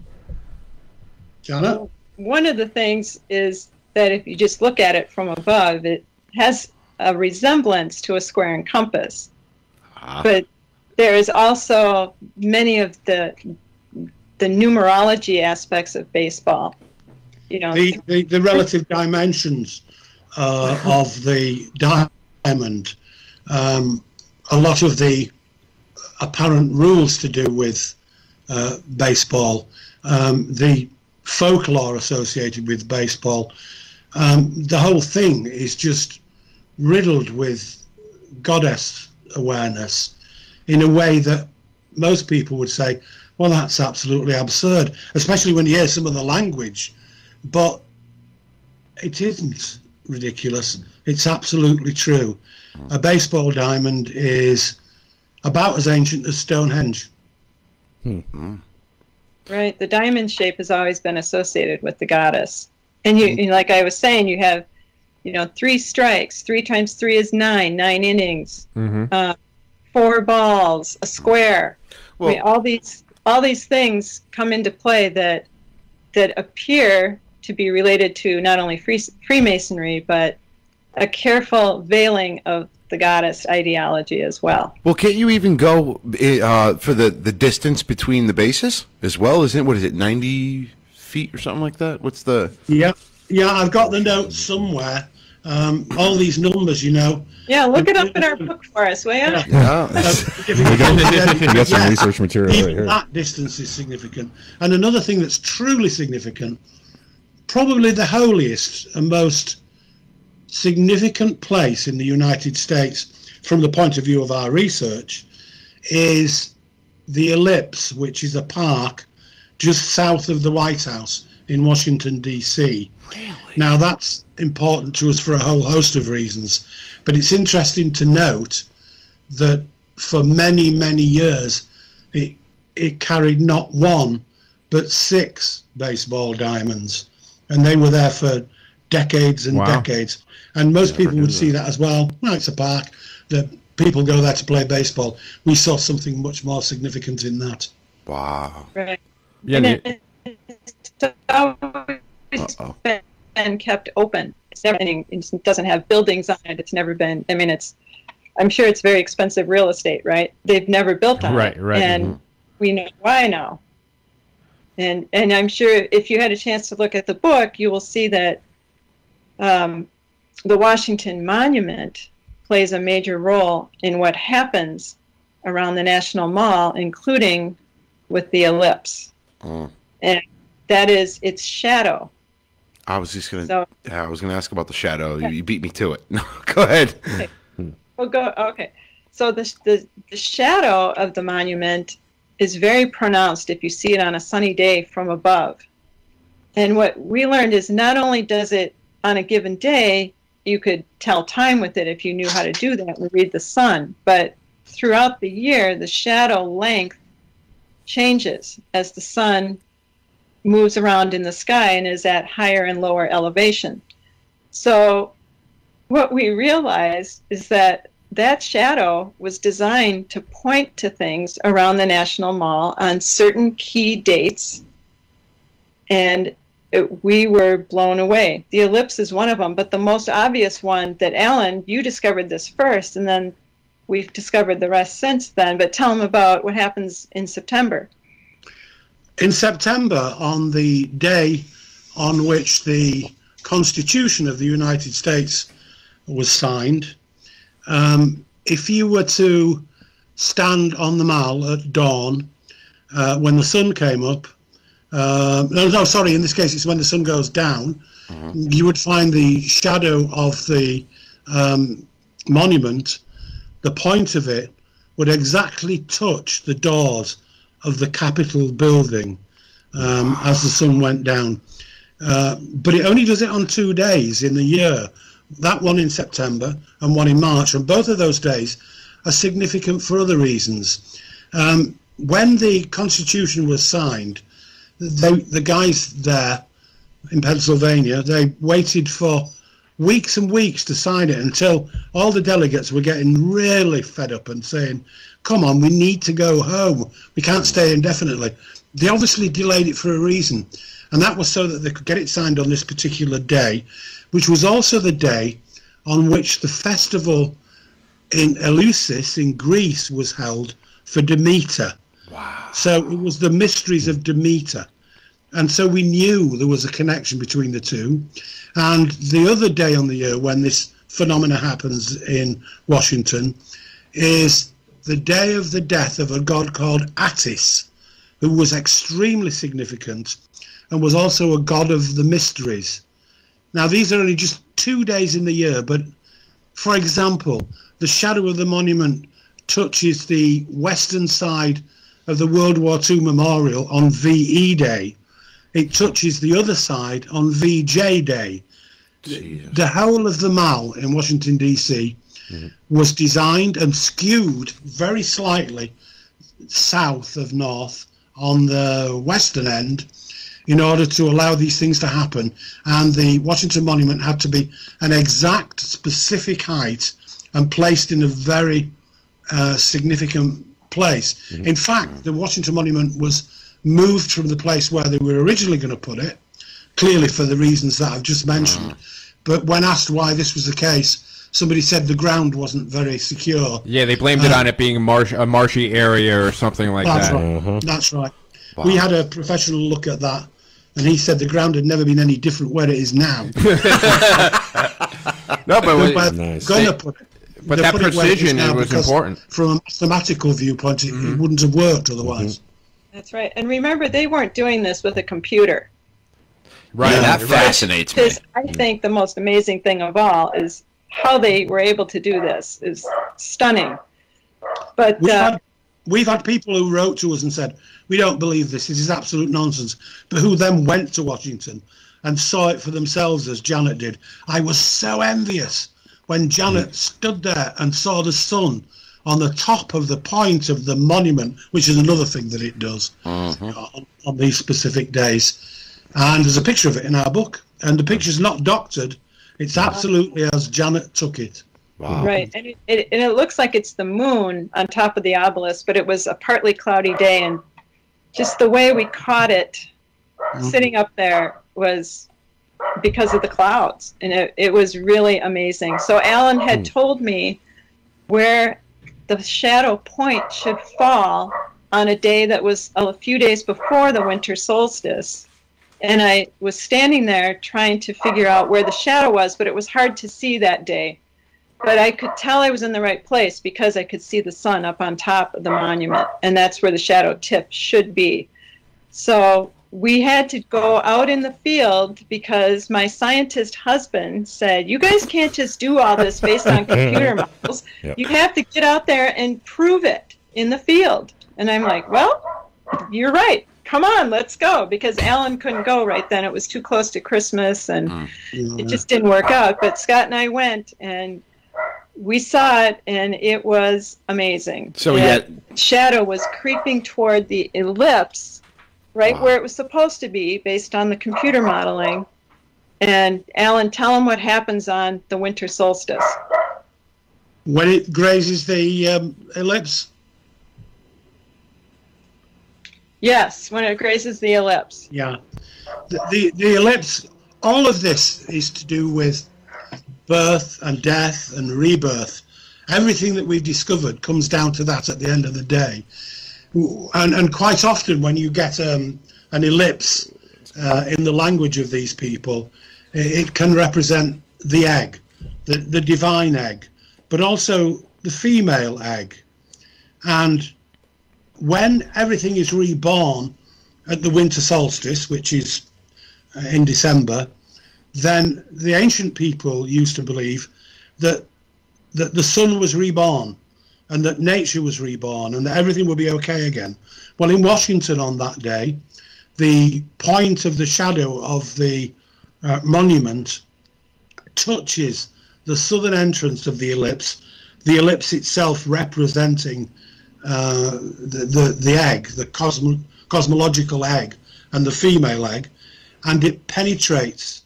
Janet?
One of the things is that if you just look at it from above, it has a resemblance to a square and compass. But there is also many of the numerology aspects of baseball. You know,
the relative dimensions of the diamond, a lot of the apparent rules to do with baseball, the folklore associated with baseball, the whole thing is just riddled with goddess awareness in a way that most people would say, well, that's absolutely absurd, especially when you hear some of the language. But it isn't ridiculous. It's absolutely true. A baseball diamond is about as ancient as Stonehenge.
right? The diamond shape has always been associated with the goddess. And you like I was saying, you have, 3 strikes. 3 times 3 is 9 innings. 4 balls, a square.
Well,
I mean, all these things come into play that appear to be related to not only Freemasonry, but a careful veiling of the goddess ideology as well.
Well, can't you even go for the distance between the bases as well? Isn't it, what is it, 90 feet or something like that? What's the...
Yeah, I've got the notes somewhere. All these numbers,
Yeah, look it up in our book for us, will you?
Yeah.
You got some research material right here.
That distance is significant. And another thing that's truly significant, probably the holiest and most significant place in the United States from the point of view of our research, is the Ellipse, which is a park just south of the White House in Washington, D.C.
Really?
Now, that's important to us for a whole host of reasons, but it's interesting to note that for many, many years, it carried not 1, but 6 baseball diamonds, and they were there for decades and
Wow.
decades. And most people would see that as well. Well, it's a park that people go there to play baseball. We saw something much more significant in that.
Wow.
Right.
Yeah,
And it's always been kept open. It's never, it doesn't have buildings on it. It's never been, I mean, I'm sure it's very expensive real estate, right? They've never built on it.
Right.
And we know why now. And I'm sure if you had a chance to look at the book, you will see that the Washington Monument plays a major role in what happens around the National Mall, including with the ellipse. And that is its shadow.
I was just gonna.
So-
I was gonna ask about the shadow. You beat me to it. No, go ahead.
Okay. Well, okay. So the shadow of the monument is very pronounced if you see it on a sunny day from above. And what we learned is not only does it on a given day, you could tell time with it if you knew how to do that and read the sun, but throughout the year, the shadow length changes as the sun moves around in the sky and is at higher and lower elevation. So what we realized is that shadow was designed to point to things around the National Mall on certain key dates, and we were blown away. The ellipse is one of them, but the most obvious one that, Alan, you discovered this first, and then we've discovered the rest since then, but tell them about what happens in September.
In September, on the day on which the Constitution of the United States was signed, if you were to stand on the Mall at dawn when the sun came up, sorry, in this case it's when the sun goes down, you would find the shadow of the monument, the point of it would exactly touch the doors of the Capitol building as the sun went down. But it only does it on 2 days in the year, that one in September and one in March, and both of those days are significant for other reasons. When the Constitution was signed, the guys there in Pennsylvania, they waited for weeks and weeks to sign it until all the delegates were getting really fed up and saying, come on, we need to go home. We can't stay indefinitely. They obviously delayed it for a reason, and that was so that they could get it signed on this particular day, which was also the day on which the festival in Eleusis in Greece was held for Demeter. Wow. So it was the Mysteries of Demeter. And so we knew there was a connection between the two. And the other day on the year when this phenomena happens in Washington is the day of the death of a god called Attis, who was extremely significant and was also a god of the mysteries. Now, these are only just 2 days in the year, but for example, the shadow of the monument touches the western side of the World War II memorial on VE Day. It touches the other side on VJ Day. Jesus. The whole of the Mall in Washington, D.C. was designed and skewed very slightly south of north on the western end in order to allow these things to happen. And the Washington Monument had to be an exact, specific height and placed in a very significant place. In fact, the Washington Monument was moved from the place where they were originally going to put it, clearly for the reasons that I've just mentioned. But when asked why this was the case, somebody said the ground wasn't very secure.
Yeah, they blamed it on it being a marshy area or something like that.
Right. That's right. Wow. We had a professional look at that, and he said the ground had never been any different where it is now.
No, but
nice. Gonna put it.
But that precision was important.
From a mathematical viewpoint, it wouldn't have worked otherwise.
That's right. And remember, they weren't doing this with a computer.
Right. Yeah, that fascinates me.
I think the most amazing thing of all is how they were able to do this is stunning. But
we've had people who wrote to us and said, we don't believe this is absolute nonsense, but who then went to Washington and saw it for themselves as Janet did. I was so envious when Janet stood there and saw the sun on the top of the point of the monument, which is another thing that it does on these specific days. And there's a picture of it in our book, and the picture's not doctored. It's absolutely as Janet took it.
Wow.
Right, and it looks like it's the moon on top of the obelisk, but it was a partly cloudy day, and just the way we caught it sitting up there was because of the clouds, and it was really amazing. So Alan had told me where the shadow point should fall on a day that was a few days before the winter solstice, and I was standing there trying to figure out where the shadow was, but it was hard to see that day. But I could tell I was in the right place because I could see the sun up on top of the monument, and that's where the shadow tip should be. So we had to go out in the field because my scientist husband said, you guys can't just do all this based on computer models.
Yep.
You have to get out there and prove it in the field. And I'm like, well, you're right. Come on, let's go. Because Alan couldn't go right then. It was too close to Christmas, and it just didn't work out. But Scott and I went, and we saw it, and it was amazing.
So
shadow was creeping toward the ellipse, right where it was supposed to be, based on the computer modeling. And Alan, tell him what happens on the winter solstice.
When it grazes the ellipse?
Yes, when it grazes the ellipse.
Yeah. The ellipse, all of this is to do with birth and death and rebirth. Everything that we've discovered comes down to that at the end of the day. And quite often when you get an ellipse in the language of these people, it can represent the egg, the divine egg, but also the female egg. And when everything is reborn at the winter solstice, which is in December, then the ancient people used to believe that the sun was reborn and that nature was reborn and that everything would be okay again. Well, in Washington on that day, the point of the shadow of the monument touches the southern entrance of the ellipse itself representing the egg, the cosmological egg, and the female egg, and it penetrates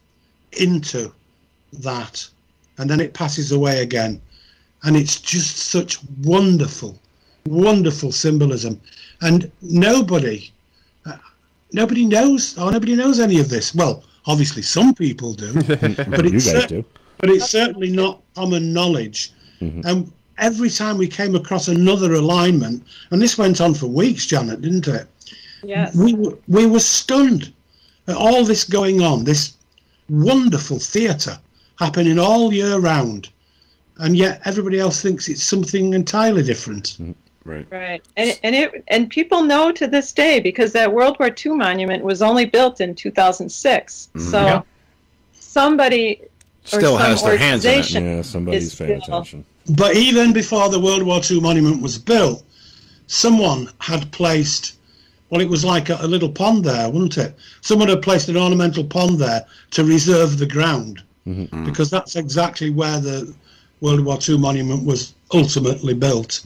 into that, and then it passes away again, and it's just such wonderful symbolism, and nobody knows any of this. Well, obviously some people do, but
you guys do.
But it's certainly not common knowledge. And every time we came across another alignment, and this went on for weeks, Janet, didn't it?
Yes.
We were stunned at all this going on, this wonderful theatre happening all year round, and yet everybody else thinks it's something entirely different.
Right. And people know to this day, because that World War II monument was only built in 2006. So somebody
still has their hands in it.
Yeah, somebody's paying attention.
But even before the World War II monument was built, someone had placed, well, it was like a little pond there, wasn't it? Someone had placed an ornamental pond there to reserve the ground, because that's exactly where the World War II monument was ultimately built.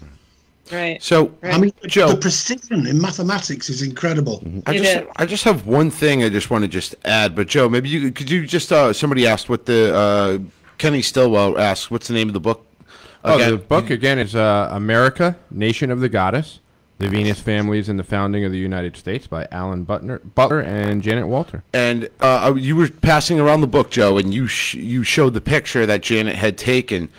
Right.
So,
right.
I mean,
Joe,
the precision in mathematics is incredible.
I just have one thing I just want to just add, but Joe, maybe could you just somebody asked what the Kenny Stillwell asked, what's the name of the book?
The book again is America, Nation of the Goddess: The Venus Families and the Founding of the United States by Alan Butler and Janet Wolter. And
you were passing around the book, Joe, and you showed the picture that Janet had taken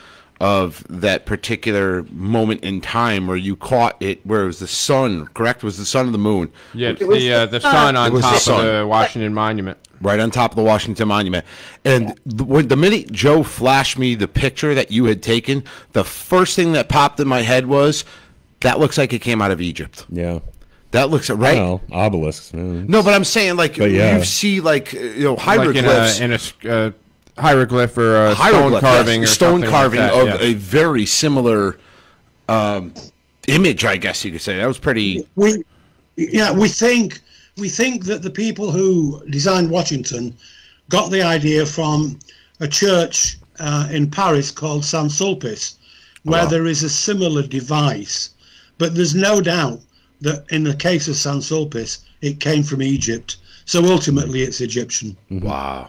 of that particular moment in time where you caught it, where it was the sun, correct? It was the sun and the moon.
Yeah, the sun on top of the Washington Monument.
Right on top of the Washington Monument. And the minute Joe flashed me the picture that you had taken, the first thing that popped in my head was, that looks like it came out of Egypt.
Yeah.
That looks right.
Well, obelisks.
No, but I'm saying, like, you see, like, hieroglyphs.
Like in a hieroglyph or a
stone
carving,
yes,
or
stone carving
like that,
of a very similar image, I guess you could say. That was pretty.
We think that the people who designed Washington got the idea from a church in Paris called Saint Sulpice, where there is a similar device, but there's no doubt that in the case of Saint Sulpice, it came from Egypt. So ultimately, it's Egyptian.
Wow.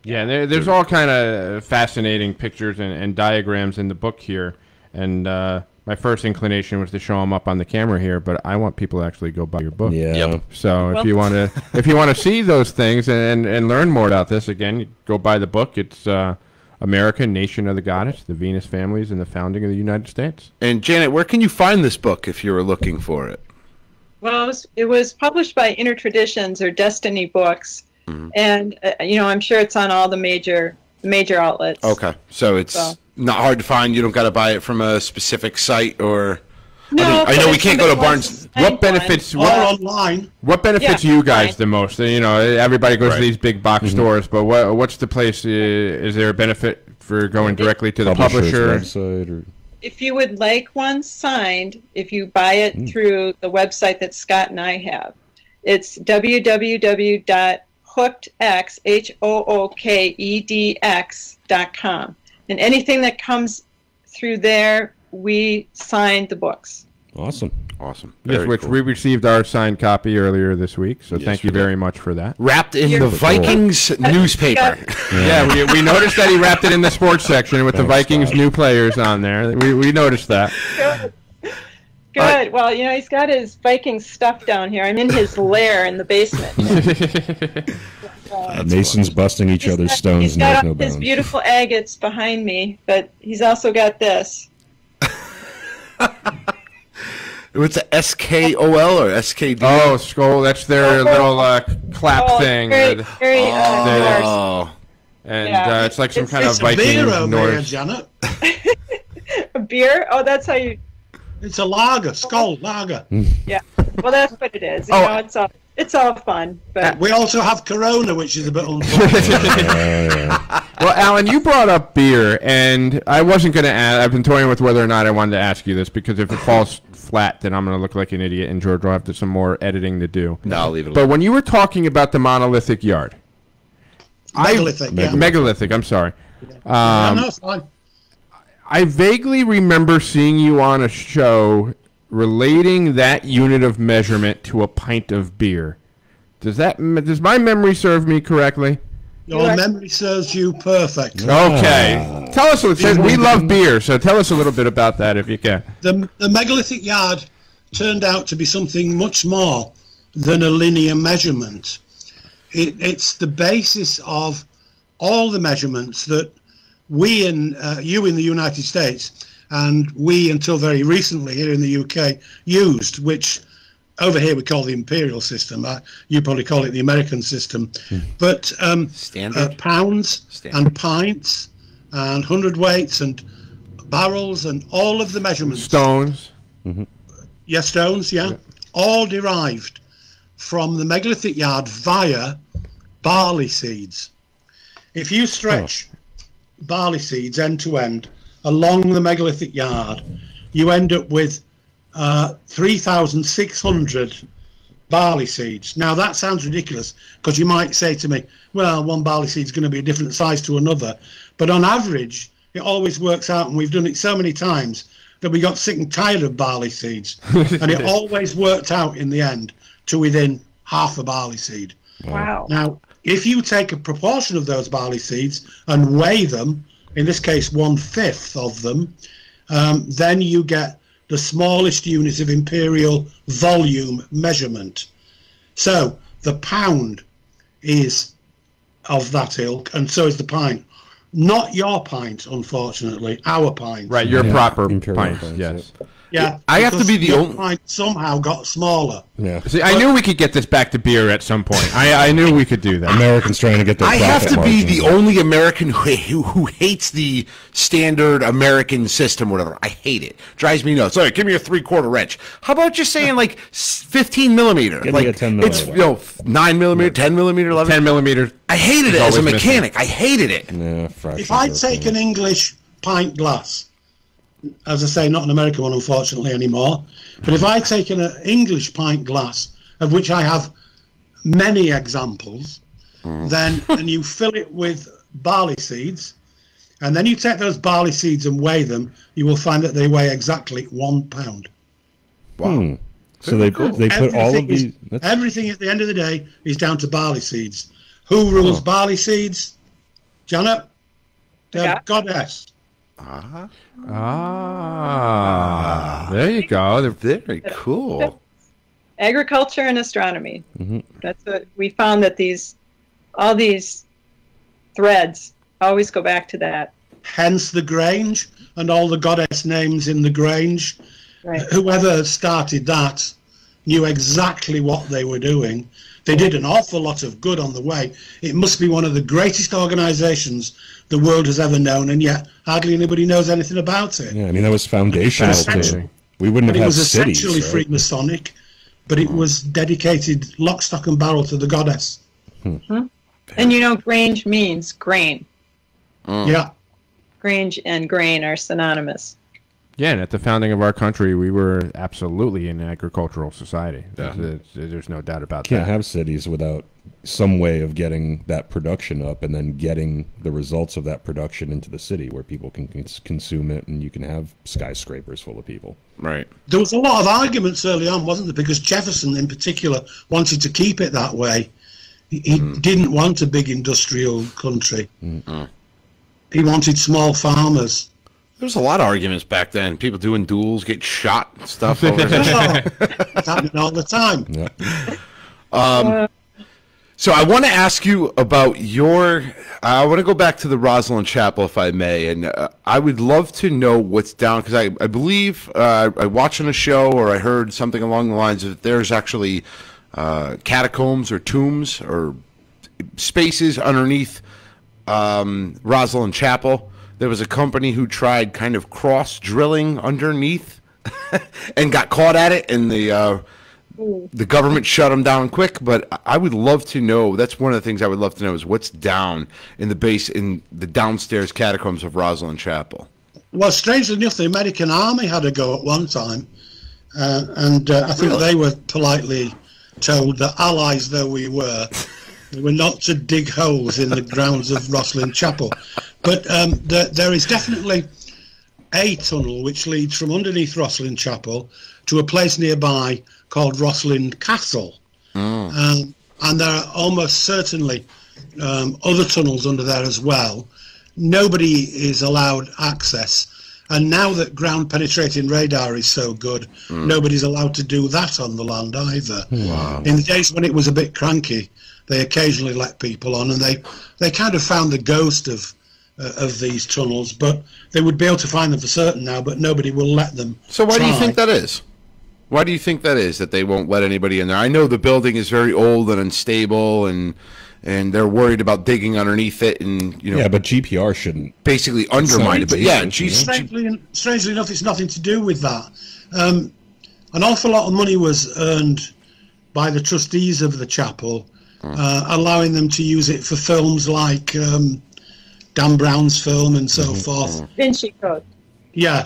Yeah, there's all kind of fascinating pictures and diagrams in the book here, and my first inclination was to show them up on the camera here, but I want people to actually go buy your book.
Yeah.
Yep.
So
Well-
if you want to see those things and learn more about this, again, you go buy the book. It's America, Nation of the Goddess, the Venus Families, and the Founding of the United States.
And Janet, where can you find this book if you were looking for it?
Well, it was published by Intertraditions or Destiny Books, and I'm sure it's on all the major outlets.
Okay, so it's not hard to find. You don't got to buy it from a specific site or.
No,
I know we can't go to Barnes.
What benefits?
Or online.
What benefits
Yeah,
you guys
fine.
the most? Everybody goes
Right.
to these big box stores, but what's the place? Is there a benefit for going directly to the
Publisher's
publisher?
website or
If you would like one signed, if you buy it through the website that Scott and I have, it's www.hookedx.com. And anything that comes through there, we signed the books.
awesome.
Awesome.
Yes,
Very
which
cool.
we received our signed copy earlier this week. So
Yes,
thank you
we did.
very much for that.
Wrapped in
You're
the Vikings newspaper.
Yeah, we noticed that he wrapped it in the sports section with the
Thanks,
Vikings
Scott.
new players on there. We noticed that.
Good. Well, he's got his Viking stuff down here. I'm in his lair in the basement.
Masons busting each other's stones
He's
knows
got
no
his
bounds.
beautiful agates behind me, but he's also got this.
What's the SKOL or SKD?
Oh, skull! That's their little clap
Oh,
thing.
Very, very Norse.
Oh.
And
Yeah.
it's like some
It's
kind of
It's a
Viking
beer over here,
Norse.
Janet.
A beer? Oh, that's how you.
It's a lager, Skull lager.
Yeah. Well, that's what it is.
Oh.
It's all fun. But
We also have Corona, which is a bit unfortunate.
Well, Alan, you brought up beer, and I wasn't going to ask. I've been toying with whether or not I wanted to ask you this, because if it falls flat, then I'm going to look like an idiot, and George will have some more editing to do.
No, I'll leave it
But
alone.
when you were talking about the monolithic yard,
Megalithic, yeah.
megalithic, I'm sorry.
No, it's fine.
I vaguely remember seeing you on a show relating that unit of measurement to a pint of beer. Does my memory serve me correctly?
Your memory serves you perfect.
Okay. Tell us. We love beer, so tell us a little bit about that if you can.
The megalithic yard turned out to be something much more than a linear measurement. It's the basis of all the measurements that we you in the United States and we until very recently here in the UK used, which over here we call the imperial system. You probably call it the American system. But
Standard?
pounds
Standard.
and pints and hundredweights and barrels and all of the measurements.
Stones.
Yeah, stones, yeah. All derived from the megalithic yard via barley seeds. If you stretch barley seeds end to end along the megalithic yard, you end up with 3,600 barley seeds. Now that sounds ridiculous, because you might say to me, well, one barley seed is going to be a different size to another, but on average it always works out, and we've done it so many times that we got sick and tired of barley seeds and it always worked out in the end to within half a barley seed.
wow.
Now, if you take a proportion of those barley seeds and weigh them, in this case 1/5 of them, then you get the smallest unit of imperial volume measurement. So the pound is of that ilk, and so is the pint. Not your pint, unfortunately, our pint.
Right, your proper
Imperial
pints,
pints,
yes.
Yeah,
I have to
because
be the
your
only-
pint somehow got smaller.
Yeah.
See, I knew we could get this back to beer at some point. I knew we could do that.
Americans trying to get their
I have
profit
to be
margins
the
up.
only American who hates the standard American system, whatever. I hate it. Drives me nuts. All right, give me a 3/4 wrench. How about just saying like 15 millimeter?
Give me
like
a 10
it's
millimeter.
9 millimeter, 10 millimeter, 11.
10 millimeters.
I hated it
It's
as a
always missing.
mechanic. I hated it.
Yeah,
If I take an English pint glass, as I say, not an American one, unfortunately, anymore, but if I take an English pint glass, of which I have many examples, then and you fill it with barley seeds, and then you take those barley seeds and weigh them, you will find that they weigh exactly 1 pound.
Wow. So they put all of these.
Everything at the end of the day is down to barley seeds. Who rules barley seeds? Janet, the
Yeah.
goddess.
There you go.
Very cool.
Agriculture and astronomy. That's what we found, that all these threads always go back to that.
Hence the Grange and all the goddess names in the Grange.
Right.
Whoever started that knew exactly what they were doing. They did an awful lot of good on the way. It must be one of the greatest organisations the world has ever known, and yet hardly anybody knows anything about it.
Yeah, I mean, that was foundational to... We wouldn't
But
have
it
had
was
cities,
essentially
right?
Freemasonic, but it was dedicated lock, stock and barrel to the goddess.
And Grange means grain.
Yeah.
Grange and grain are synonymous.
Yeah, and at the founding of our country, we were absolutely an agricultural society. There's no doubt about
Can't
that.
have cities without some way of getting that production up and then getting the results of that production into the city where people can consume it, and you can have skyscrapers full of people.
Right.
There was a lot of arguments early on, wasn't there? Because Jefferson, in particular, wanted to keep it that way. He didn't want a big industrial country. He wanted small farmers.
There was a lot of arguments back then. People doing duels, get shot and stuff over there.
It's happening all the time.
Yeah.
So I want to ask you about I want to go back to the Rosalind Chapel, if I may, and I would love to know what's down, because I believe I watched on a show, or I heard something along the lines of there's actually catacombs or tombs or spaces underneath Rosalind Chapel. There was a company who tried kind of cross drilling underneath and got caught at it, and the government shut them down quick. But I would love to know, that's one of the things I would love to know, is what's down in the downstairs catacombs of Rosalind Chapel.
Well, strangely enough, the American Army had a go at one time, and I think they were politely told that, allies though we were not to dig holes in the grounds of Rosalind Chapel. But there is definitely a tunnel which leads from underneath Rosalind Chapel to a place nearby called Rosalind Castle. And there are almost certainly other tunnels under there as well. Nobody is allowed access. And now that ground penetrating radar is so good, nobody's allowed to do that on the land either.
Wow.
In the days when it was a bit cranky, they occasionally let people on, and they kind of found the ghost of these tunnels, but they would be able to find them for certain now, but nobody will let them.
So why do you
try.
think that is? Why do you think that is, that they won't let anybody in there? I know the building is very old and unstable, and they're worried about digging underneath it, and
Yeah, but GPR shouldn't.
basically undermine it. But yeah,
Strangely enough, it's nothing to do with that. An awful lot of money was earned by the trustees of the chapel, allowing them to use it for films like Dan Brown's film and so forth.
Vinci Code.
Yeah.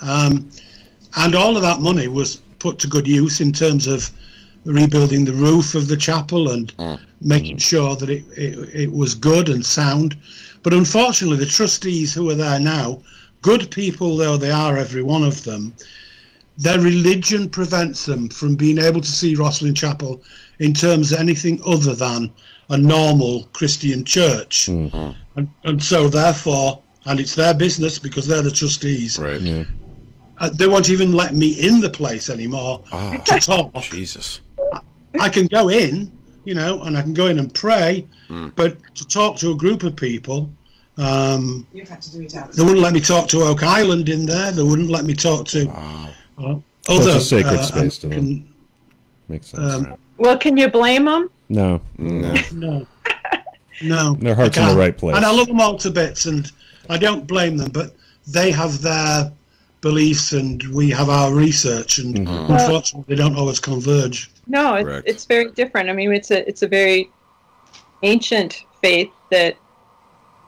And all of that money was put to good use in terms of rebuilding the roof of the chapel and making sure that it was good and sound. But unfortunately, the trustees who are there now, good people though they are, every one of them, their religion prevents them from being able to see Rosalind Chapel in terms of anything other than a normal Christian church. And so therefore, and it's their business because they're the trustees,
right. Yeah.
They won't even let me in the place anymore to talk.
Jesus.
I can go in, and I can go in and pray, but to talk to a group of people,
You've had to do it out.
they wouldn't let me talk to Oak Island in there. They wouldn't let me talk to other.
It's a sacred space to them.
American-
Makes sense.
Well, can you blame them?
No.
No.
Their heart's
I
in the
can't.
right place.
And I love them all to bits, and I don't blame them, but they have their beliefs and we have our research, and unfortunately they don't always converge.
No,
Correct.
it's very different. I mean, it's a very ancient faith that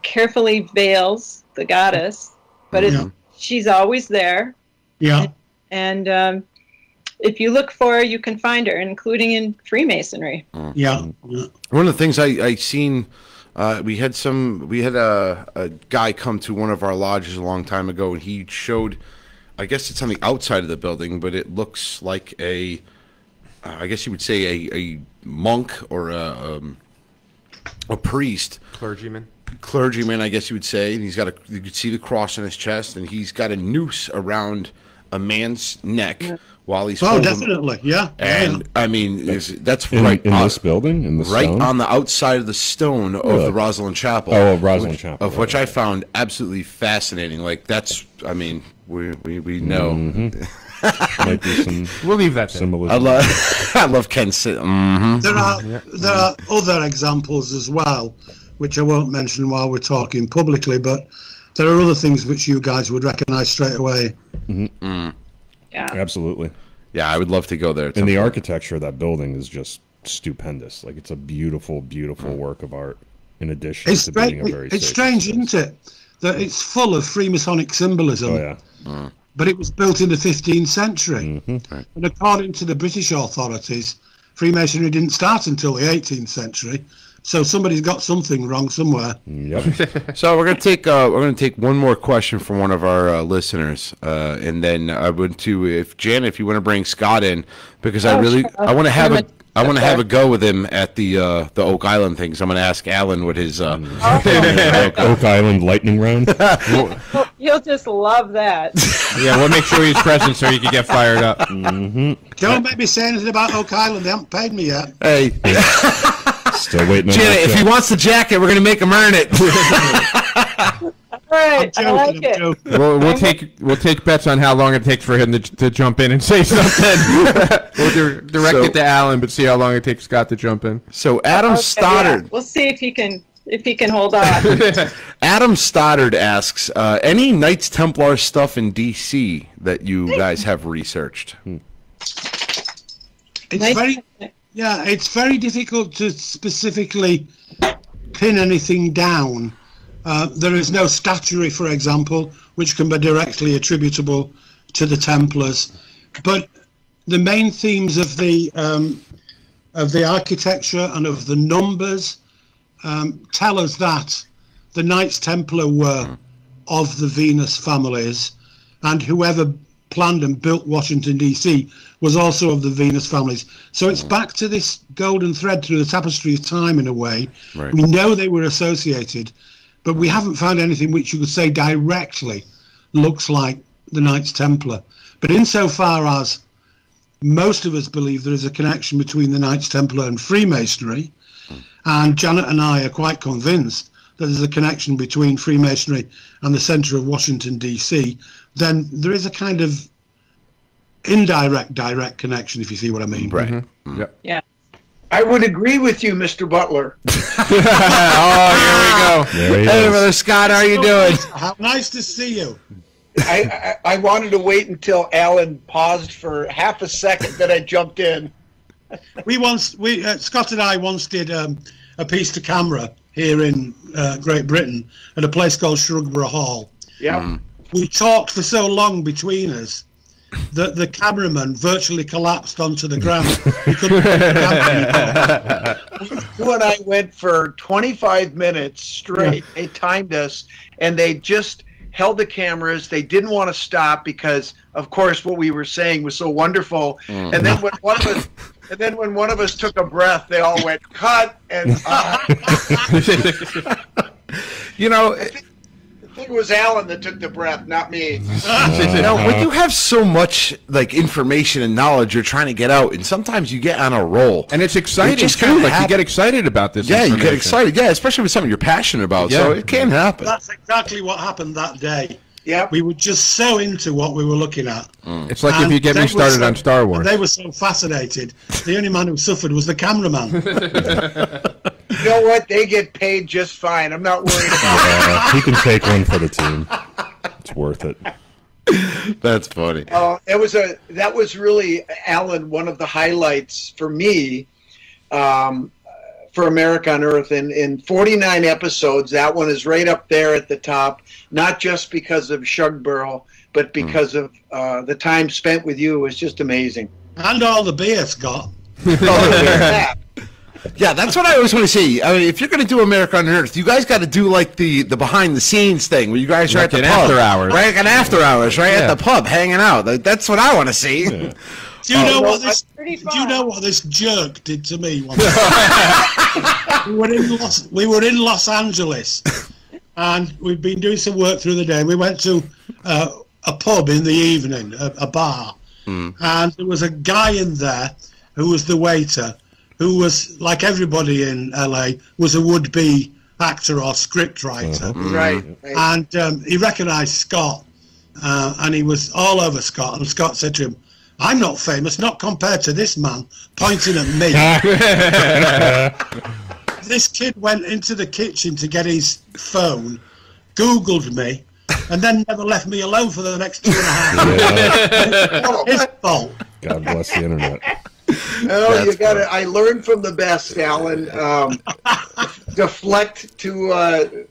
carefully veils the goddess, but she's always there.
Yeah.
And if you look for her, you can find her, including in Freemasonry.
Yeah.
One of the things I seen, we had a guy come to one of our lodges a long time ago, and he showed, I guess it's on the outside of the building, but it looks like I guess you would say a monk or a priest,
Clergyman.
clergyman, I guess you would say, and you could see the cross on his chest, and he's got a noose around a man's neck while he's holding
definitely, yeah.
And I mean, that's
in
right
in this building, in the
right
stone?
on the outside of the stone of the Rosalind Chapel.
Oh, of Rosalind Chapel,
of which I found absolutely fascinating. Like that's, I mean, we know.
Might be some
We'll leave that there.
symbolism.
I love Ken. There
There are other examples as well, which I won't mention while we're talking publicly, but there are other things which you guys would recognise straight away.
Yeah.
Absolutely.
Yeah, I would love to go there.
And the architecture of that building is just stupendous. Like, it's a beautiful, beautiful work of art, in addition
It's
to being a very
It's
sacred
strange,
space.
isn't it, that it's full of Freemasonic symbolism.
Oh, yeah.
But it was built in the 15th century.
Mm-hmm.
And according to the British authorities, Freemasonry didn't start until the 18th century. So somebody's got something wrong somewhere.
Yep.
So we're gonna take one more question from one of our listeners, and then I would to if Janet, if you want to bring Scott in, because I want to have a go with him at the Oak Island thing. So I'm gonna ask Alan what his
Oak Island lightning round.
You'll just love that.
Yeah, we'll make sure he's present so he can get fired up.
Don't make me say anything about Oak Island. They haven't paid me yet.
hey.
Still waiting on
Janet,
that
if he
check.
wants the jacket, we're gonna make him earn it.
All right, I like
I'm
it.
joking.
We'll take bets on how long it takes for him to jump in and say something. We'll direct it to Alan, but see how long it takes Scott to jump in.
So Adam
Okay,
Stoddard.
yeah. We'll see if he can hold on.
Adam Stoddard asks, any Knights Templar stuff in DC that you guys have researched?
It's very difficult to specifically pin anything down. There is no statuary, for example, which can be directly attributable to the Templars. But the main themes of the architecture and of the numbers tell us that the Knights Templar were of the Venus families, and whoever planned and built Washington, D.C. was also of the Venus families. So it's back to this golden thread through the tapestry of time, in a way.
Right.
We know they were associated, but we haven't found anything which you could say directly looks like the Knights Templar. But insofar as most of us believe there is a connection between the Knights Templar and Freemasonry, and Janet and I are quite convinced that there's a connection between Freemasonry and the centre of Washington, D.C., then there is a kind of indirect, direct connection, if you see what I mean.
Right.
Mm-hmm. Yep.
Yeah.
I would agree with you, Mr. Butler.
Oh, here we go.
There he
Hey,
is.
brother Scott, how are you doing?
How nice to see you.
I wanted to wait until Alan paused for half a second, then I jumped in.
Scott and I once did a piece to camera here in Great Britain at a place called Shrewsbury Hall.
Yeah.
We talked for so long between us that the cameraman virtually collapsed onto the ground. He couldn't put the camera anymore.
You and I went for 25 minutes straight. They timed us, and they just held the cameras. They didn't want to stop because, of course, what we were saying was so wonderful. And then when one of us took a breath, they all went cut. And
You know,
I think it was Alan that took the breath, not me.
when you have so much like information and knowledge you're trying to get out, and sometimes you get on a roll,
And it's exciting,
It just
too.
kinda
Like, you
happen-
get excited about this
yeah, you get
information.
excited, yeah, especially with something you're passionate about. So
Yeah.
it can happen.
That's exactly what happened that day.
Yep.
We were just so into what we were looking at.
It's like if
And
you get
they
me
were
started
so-
on Star Wars.
and they were so fascinated. The only man who suffered was the cameraman.
You know what? They get paid just fine. I'm not worried about it.
He can take one for the team. It's worth it.
That's funny.
That was really, Alan, one of the highlights for me for America on Earth. In 49 episodes, that one is right up there at the top, not just because of Shugborough, but because of the time spent with you. It was just amazing.
And all the beer, Scott.
Yeah, that's what I always want to see. I mean, if you're going to do America on Earth, you guys got to do like the behind the scenes thing where you guys are
Like
at the
an
pub,
after hours.
right? Like an after hours, right?
Yeah.
At the pub, hanging out. That's what I want to see.
Yeah.
Do you know what this?
Pretty
Do you know
fun.
what this jerk did to me? One we were in Los Angeles, and we'd been doing some work through the day. We went to a pub in the evening, a bar, and there was a guy in there who was the waiter, who was, like everybody in LA, was a would-be actor or script writer.
Right.
And he recognised Scott, and he was all over Scott, and Scott said to him, "I'm not famous, not compared to this man," pointing at me. This kid went into the kitchen to get his phone, Googled me, and then never left me alone for the next 2.5 years. His fault.
God bless the internet.
Oh, you got it. I learned from the best, Alan. Deflect to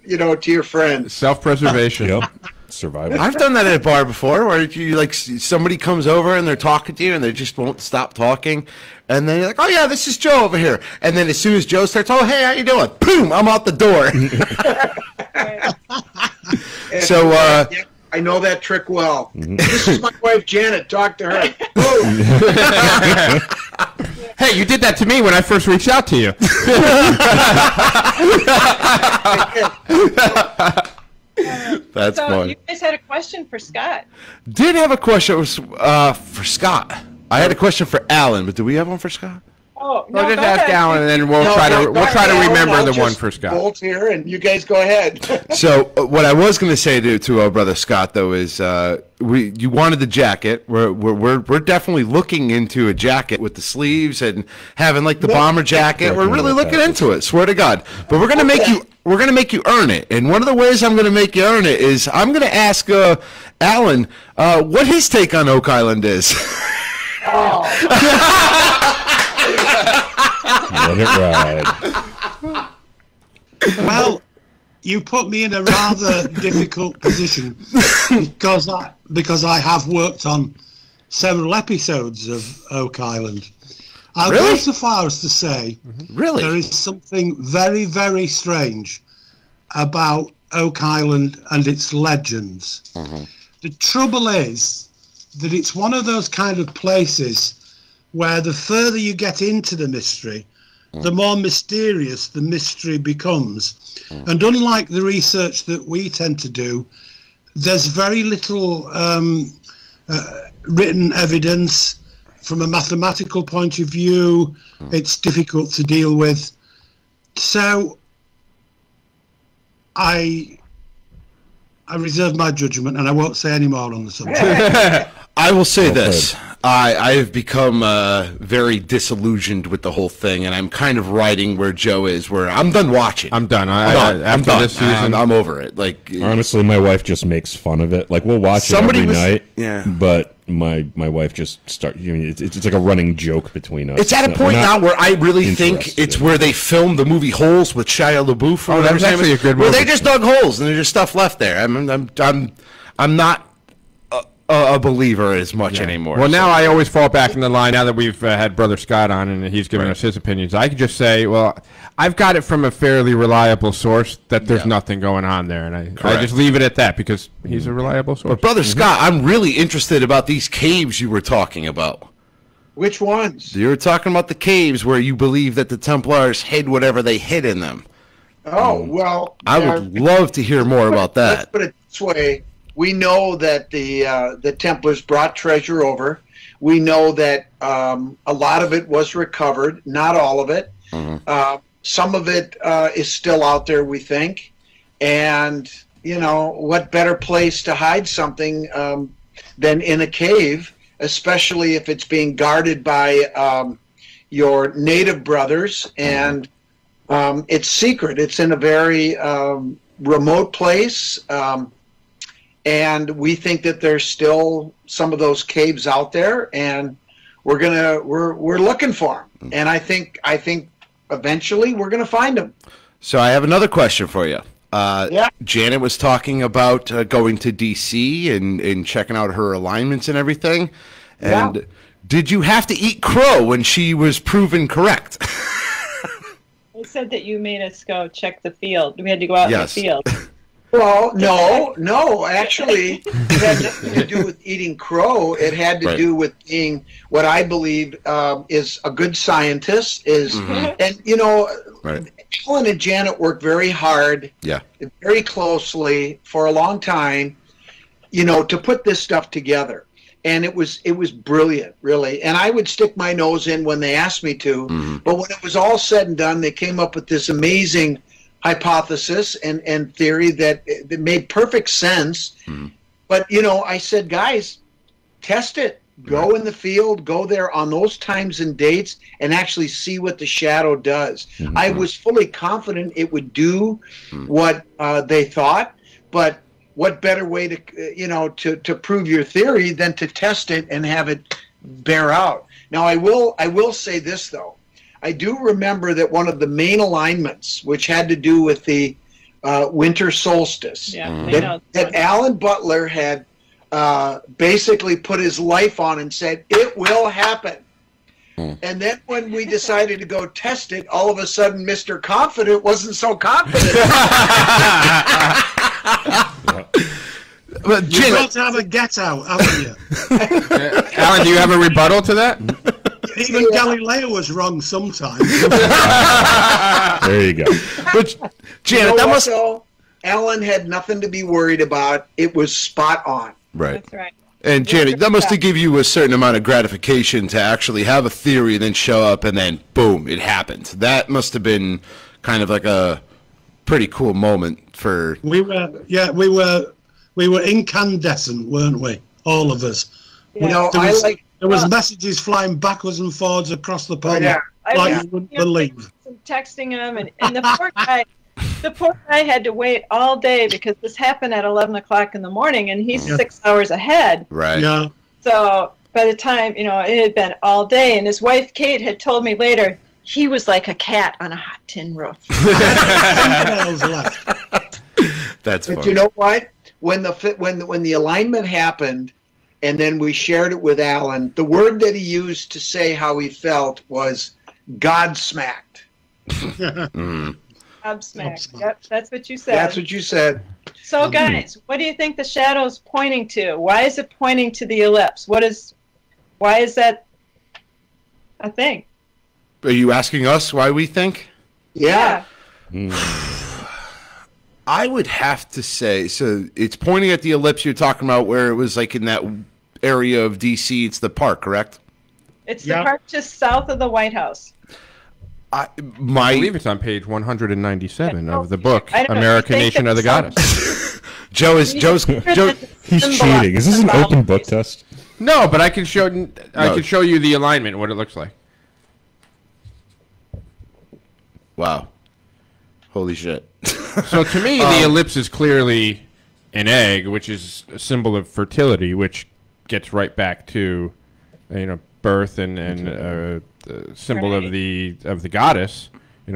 to your friends.
Self-preservation.
Yep. Survival.
I've done that at a bar before, where you like somebody comes over and they're talking to you and they just won't stop talking, and then you're like, "Oh yeah, this is Joe over here," and then as soon as Joe starts, "Oh hey, how you doing?" Boom, I'm out the door. So
yeah, I know that trick well. This is my wife Janet. Talk to her.
Hey, you did that to me when I first reached out to you.
That's
so
fun.
you guys had a question for Scott.
Did have a question. It was for Scott. I had a question for Alan, but do we have one for Scott?
Oh, no,
We'll just
go
ask
ahead.
Alan, and then we'll try to remember the one for Scott.
Bolt here, and you guys go ahead.
So what I was going to say to our brother Scott though is you wanted the jacket. We're definitely looking into a jacket with the sleeves and having like the bomber jacket. We're really looking into it. Swear to God. But we're going to make you. We're going to make you earn it. And one of the ways I'm going to make you earn it is I'm going to ask Alan what his take on Oak Island is.
Let it ride.
Well, you put me in a rather difficult position because I have worked on several episodes of Oak Island. I'll go so far as to say there is something very, very strange about Oak Island and its legends. The trouble is that it's one of those kind of places where the further you get into the mystery, the more mysterious the mystery becomes. And unlike the research that we tend to do, there's very little written evidence. From a mathematical point of view, it's difficult to deal with. So I reserve my judgment, and I won't say any more on the subject.
I will say this. I have become very disillusioned with the whole thing, and I'm kind of riding where Joe is, where I'm done watching.
I'm done.
I'm done.
This season,
I'm over it. Like
Honestly, my wife just makes fun of it. Like we'll watch it every night.
Yeah.
But my wife just it's like a running joke between us.
It's at a point now where I really think it's where they filmed the movie Holes with Shia LaBeouf.
Oh, that was actually a good
movie.
movie.
Where they just dug holes and there's just stuff left there. I'm not a believer as much anymore.
Well, now I always fall back in the line. Now that we've had Brother Scott on and he's given us his opinions, I can just say, well, I've got it from a fairly reliable source that there's nothing going on there, and I just leave it at that because he's a reliable source.
But Brother Scott, I'm really interested about these caves you were talking about.
Which ones?
You were talking about the caves where you believe that the Templars hid whatever they hid in them.
Oh, well.
I would love to hear more about that.
Let's put it this way. We know that the Templars brought treasure over. We know that a lot of it was recovered, not all of it. Some of it is still out there, we think. And, what better place to hide something than in a cave, especially if it's being guarded by your native brothers. And it's secret. It's in a very remote place. And we think that there's still some of those caves out there, and we're looking for them. And I think eventually we're gonna find them.
So I have another question for you. Janet was talking about going to DC and checking out her alignments and everything. And did you have to eat crow when she was proven correct?
I said that you made us go check the field. We had to go out in the field.
Well, no. Actually, it had nothing to do with eating crow. It had to do with being what I believe is a good scientist. And Alan and Janet worked very hard, very closely for a long time, to put this stuff together. And it was brilliant, really. And I would stick my nose in when they asked me to. But when it was all said and done, they came up with this amazing hypothesis and theory that made perfect sense. But, I said, guys, test it. Go in the field, go there on those times and dates, and actually see what the shadow does. I was fully confident it would do what they thought, but what better way to prove your theory than to test it and have it bear out? Now, I will say this, though. I do remember that one of the main alignments, which had to do with the winter solstice, that Alan Butler had basically put his life on and said, it will happen. And then when we decided to go test it, all of a sudden Mr. Confident wasn't so confident.
But you've got to have a get out, haven't you?
Alan, do you have a rebuttal to that?
Even Galileo was wrong sometimes.
There you go.
But Janet, that must.
Alan had nothing to be worried about. It was spot on.
Right.
That's right.
And Janet, that must have given you a certain amount of gratification to actually have a theory and then show up and then boom, it happened. That must have been kind of like a pretty cool moment for.
We were incandescent, weren't we? All of us.
Yeah.
There was messages flying backwards and forwards across the pond, you wouldn't believe.
Texting him, and the poor guy had to wait all day because this happened at 11 o'clock in the morning, and he's 6 hours ahead.
Right.
Yeah.
So by the time, it had been all day, and his wife, Kate, had told me later, he was like a cat on a hot tin roof.
That's funny.
But you know what? When the alignment happened, and then we shared it with Alan, the word that he used to say how he felt was "Godsmacked."
Gobsmacked. Yep, that's what you said.
That's what you said.
So, guys, what do you think the shadow's pointing to? Why is it pointing to the ellipse? Why is that a thing?
Are you asking us why we think?
Yeah.
I would have to say, so it's pointing at the ellipse you're talking about where it was like in that area of D.C. It's the park, correct?
It's the park just south of the White House.
I believe it's on page 197 of the book, American Nation of the Goddess.
Joe's He's cheating. Is this an open book test?
No, but I can show you the alignment, what it looks like.
Wow. Holy shit.
So to me, the ellipse is clearly an egg, which is a symbol of fertility, which gets right back to, birth and symbol of the goddess.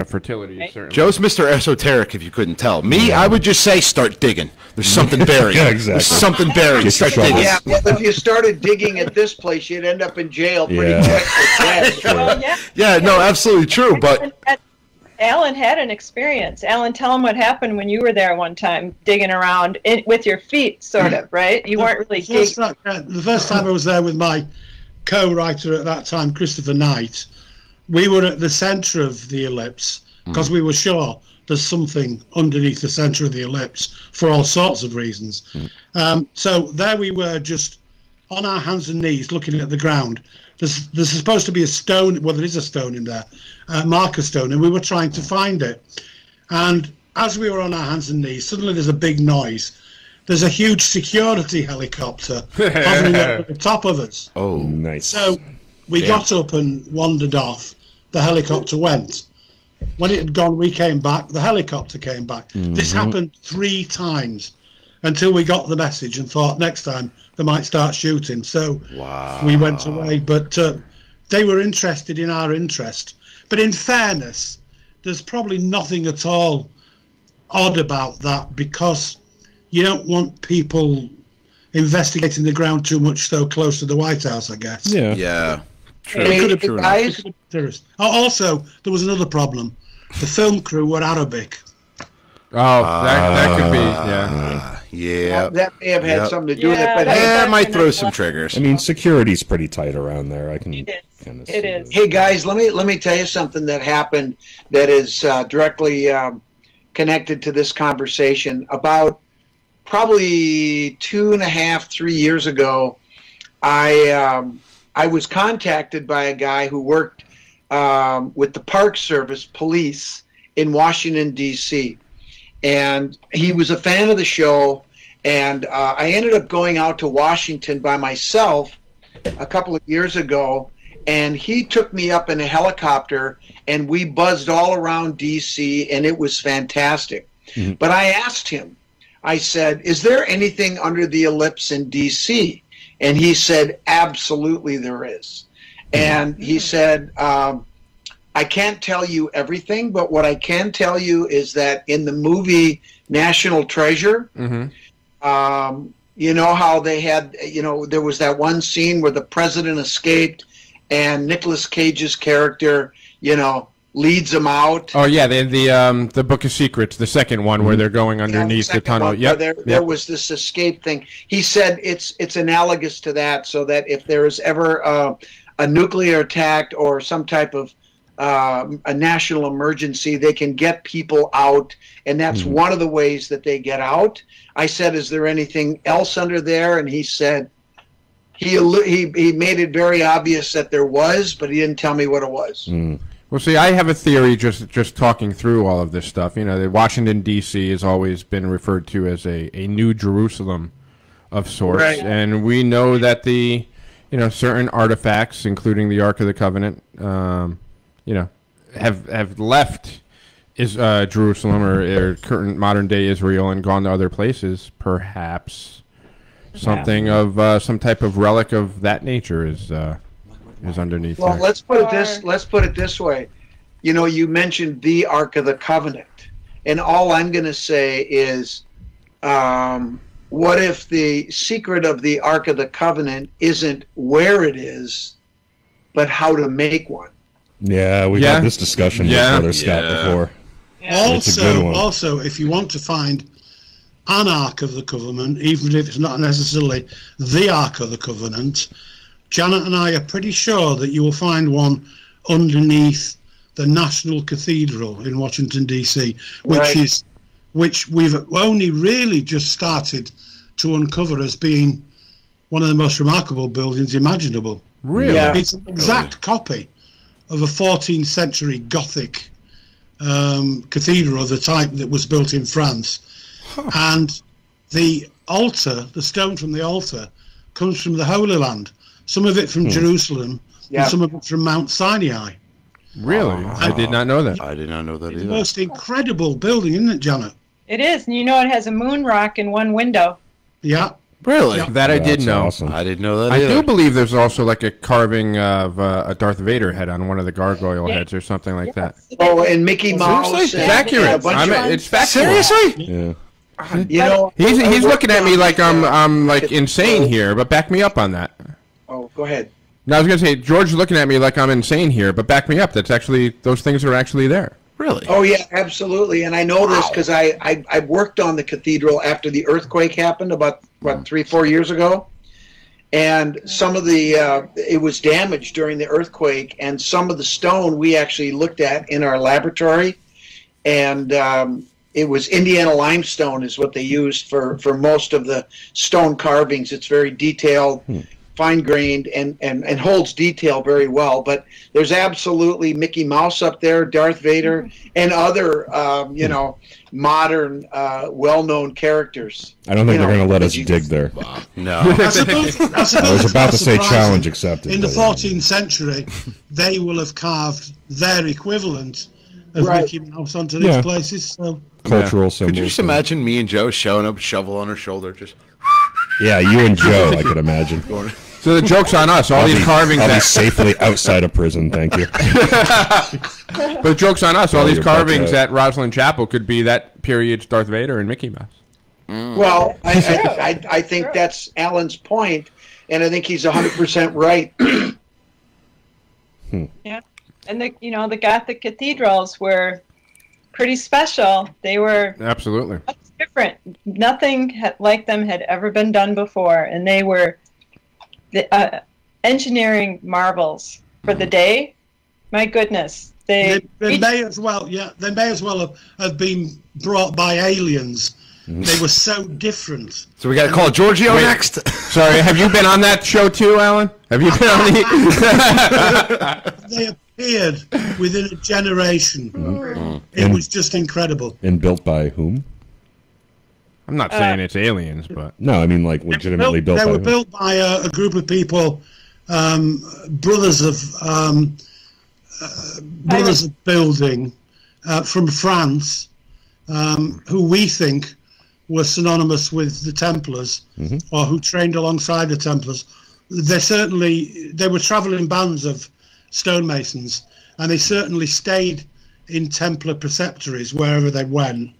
Fertility is certainly.
Joe's Mr. Esoteric, if you couldn't tell. Me, I would just say start digging. There's something buried.
Yeah, exactly.
There's something buried. Start digging.
Yeah, well, if you started digging at this place, you'd end up in jail pretty quick.
Yeah, no, absolutely true, but.
Alan had an experience. Alan, tell him what happened when you were there one time, digging around with your feet, sort of, right? You weren't really digging.
The first time I was there with my co-writer at that time, Christopher Knight, we were at the centre of the ellipse because we were sure there's something underneath the centre of the ellipse for all sorts of reasons. So there we were, just on our hands and knees looking at the ground. There's supposed to be a stone. Well, there is a stone in there, a marker stone, and we were trying to find it. And as we were on our hands and knees, suddenly there's a big noise. There's a huge security helicopter hovering over the top of us.
Oh,
nice.
So we got up and wandered off. The helicopter went. When it had gone, we came back. The helicopter came back. This happened 3 times until we got the message and thought next time they might start shooting. So we went away. But they were interested in our interest. But in fairness, there's probably nothing at all odd about that, because you don't want people investigating the ground too much so close to the White House, I guess.
Yeah. True.
Also, there was another problem. The film crew were Arabic.
Oh, that could be, yeah.
Yeah.
That may have had something to do with it,
Yeah,
but hey,
That might throw
that's
some triggers.
I mean, security's pretty tight around there. I can
It is.
kind of
It is.
hey guys, let me tell you something that happened that is directly connected to this conversation. About probably 2.5, 3 years ago, I was contacted by a guy who worked with the Park Service police in Washington, D.C. And he was a fan of the show, and I ended up going out to Washington by myself a couple of years ago, and he took me up in a helicopter, and we buzzed all around D.C., and it was fantastic. Mm-hmm. But I asked him, I said, is there anything under the ellipse in D.C.? And he said, absolutely there is. And he said, I can't tell you everything, but what I can tell you is that in the movie National Treasure, you know how they had, there was that one scene where the president escaped and Nicolas Cage's character, leads them out.
Oh yeah, the Book of Secrets, the second one where they're going underneath the tunnel.
There was this escape thing. He said it's analogous to that, so that if there is ever a nuclear attack or some type of a national emergency, they can get people out, and that's one of the ways that they get out. I said, is there anything else under there? And he said, he made it very obvious that there was, but he didn't tell me what it was.
Well, see, I have a theory just talking through all of this stuff. The Washington, D.C. has always been referred to as a New Jerusalem of sorts.
Right.
And we know that the, certain artifacts, including the Ark of the Covenant, have left Jerusalem or current modern-day Israel and gone to other places. Perhaps something of some type of relic of that nature is underneath.
Well,
there.
let's put it this way. You mentioned the Ark of the Covenant, and all I'm going to say is, what if the secret of the Ark of the Covenant isn't where it is, but how to make one?
Yeah, we've had this discussion with Brother Scott before.
Also, if you want to find an Ark of the Covenant, even if it's not necessarily the Ark of the Covenant, Janet and I are pretty sure that you will find one underneath the National Cathedral in Washington, D.C., which we've only really just started to uncover as being one of the most remarkable buildings imaginable.
Really?
Yeah.
It's an exact copy of a 14th century Gothic cathedral of the type that was built in France. And the altar, the stone from the altar, comes from the Holy Land. Some of it from Jerusalem, and some of it from Mount Sinai.
Really? I did not know that.
I did not know that
It's
either.
the most incredible building, isn't it, Janet?
It is, and it has a moon rock in one window.
Yeah.
Really?
Yeah.
That I did
That's
know.
awesome.
I didn't know that
I
either.
do believe there's also like a carving of a Darth Vader head on one of the gargoyle heads or something like that.
Oh, and Mickey Mouse.
Seriously?
and
It's accurate.
a bunch of-
It's factual.
Seriously?
Yeah.
He's looking at me like I'm like
It's-
insane here, but back me up on that.
Oh, go ahead.
No, I was gonna say George's looking at me like I'm insane here, but back me up. That's actually those things are actually there.
Really?
Oh yeah, absolutely. And I know this because I worked on the cathedral after the earthquake happened about 3-4 years ago, and some of the it was damaged during the earthquake, and some of the stone we actually looked at in our laboratory, and it was Indiana limestone is what they used for most of the stone carvings. It's very detailed. Fine-grained and holds detail very well, but there's absolutely Mickey Mouse up there, Darth Vader, and other modern well-known characters.
I don't think they're going to let us dig there.
No.
I suppose
I was about to say challenge accepted.
In the
but-
14th century, they will have carved their equivalent of
Right.
Mickey Mouse onto these
Yeah.
places. So
cultural symbols.
Could you just imagine me and Joe showing up, shovel on her shoulder, just
Yeah, you and Joe, I could imagine.
So the joke's on us. All these carvings
I'll be
that
safely outside of prison, thank you.
but the joke's on us. All these
you're about
carvings
to-
at Rosslyn Chapel could be that period's Darth Vader and Mickey Mouse.
Well, I think that's Alan's point, and I think he's 100% right.
Yeah, and the Gothic cathedrals were pretty special. They were
Absolutely.
much different. Nothing like them had ever been done before, and they were the engineering marvels for the day. My goodness,
they may as well, they may as well have been brought by aliens. They were so different.
So we got to call Giorgio next.
Sorry, have you been on that show too, Alan? Have you been on the?
They appeared within a generation. It was just incredible.
And built by whom?
I'm not saying it's aliens, but
No, I mean like legitimately built by
They were
whom?
built by a group of people, brothers of building from France, who we think were synonymous with the Templars, or who trained alongside the Templars. They were traveling bands of stonemasons, and they certainly stayed in Templar preceptories wherever they went.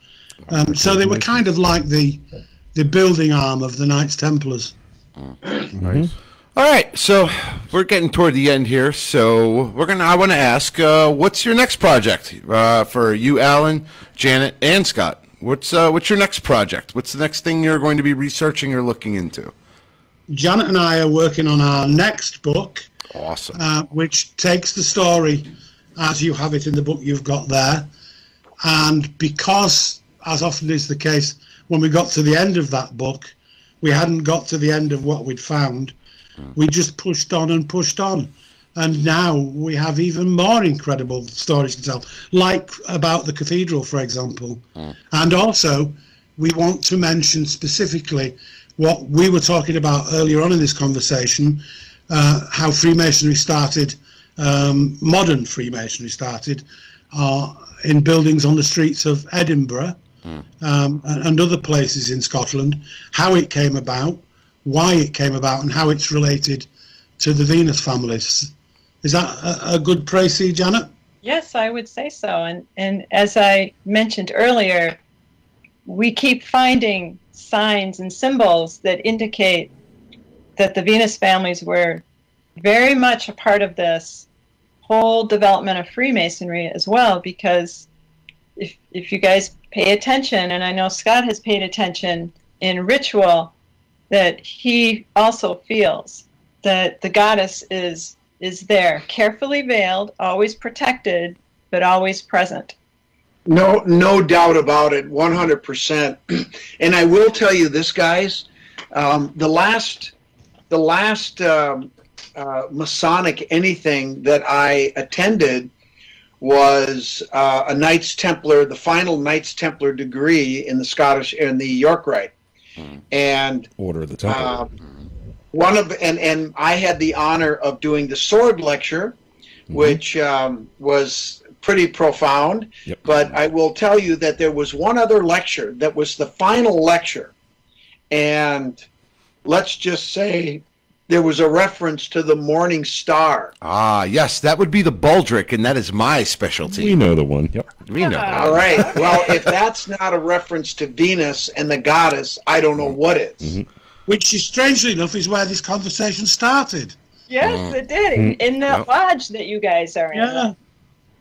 So they were kind of like the building arm of the Knights Templars.
nice.
All right, so we're getting toward the end here. So I want to ask, what's your next project for you, Alan, Janet, and Scott? What's your next project? What's the next thing you're going to be researching or looking into?
Janet and I are working on our next book.
Awesome.
Which takes the story as you have it in the book you've got there. And because, as often is the case, when we got to the end of that book, we hadn't got to the end of what we'd found. We just pushed on and pushed on. And now we have even more incredible stories to tell, like about the cathedral, for example. And also, we want to mention specifically what we were talking about earlier on in this conversation, how Freemasonry started, modern Freemasonry started, in buildings on the streets of Edinburgh and other places in Scotland, how it came about, why it came about, and how it's related to the Venus families. Is that a good précis, Janet?
Yes, I would say so. And as I mentioned earlier, we keep finding signs and symbols that indicate that the Venus families were very much a part of this whole development of Freemasonry as well, because if you guys pay attention, and I know Scott has paid attention in ritual, that he also feels that the goddess is there, carefully veiled, always protected, but always present.
No doubt about it, 100%. And I will tell you this, guys, the last Masonic anything that I attended was a Knights Templar, the final Knights Templar degree in the York Rite, and
Order of the Temple.
and I had the honor of doing the sword lecture, which was pretty profound.
Yep.
But I will tell you that there was one other lecture that was the final lecture, and let's just say there was a reference to the morning star.
Ah, yes, that would be the baldric, and that is my specialty.
We know the one. Yep.
We know.
All right. Well, if that's not a reference to Venus and the goddess, I don't know what is.
Which is, strangely enough, is where this conversation started.
Yes, it did. In that lodge that you guys are in.
Yeah.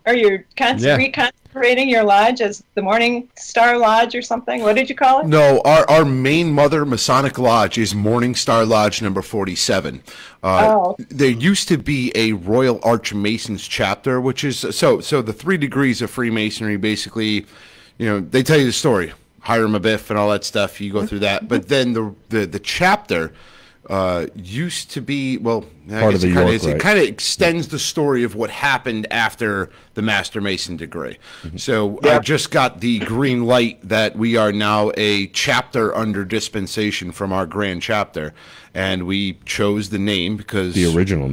Or you're reconsecrating your lodge as the Morning Star Lodge or something? What did you call it?
No, our main mother Masonic Lodge is Morning Star Lodge number 47. There used to be a Royal Archmasons chapter, which is so the 3 degrees of Freemasonry. Basically, they tell you the story, Hiram Abiff and all that stuff. You go through that, but then the chapter used to be, well,
Part of the York Rite.
It kind of extends the story of what happened after the Master Mason degree. So I just got the green light that we are now a chapter under dispensation from our grand chapter, and we chose the name because
The original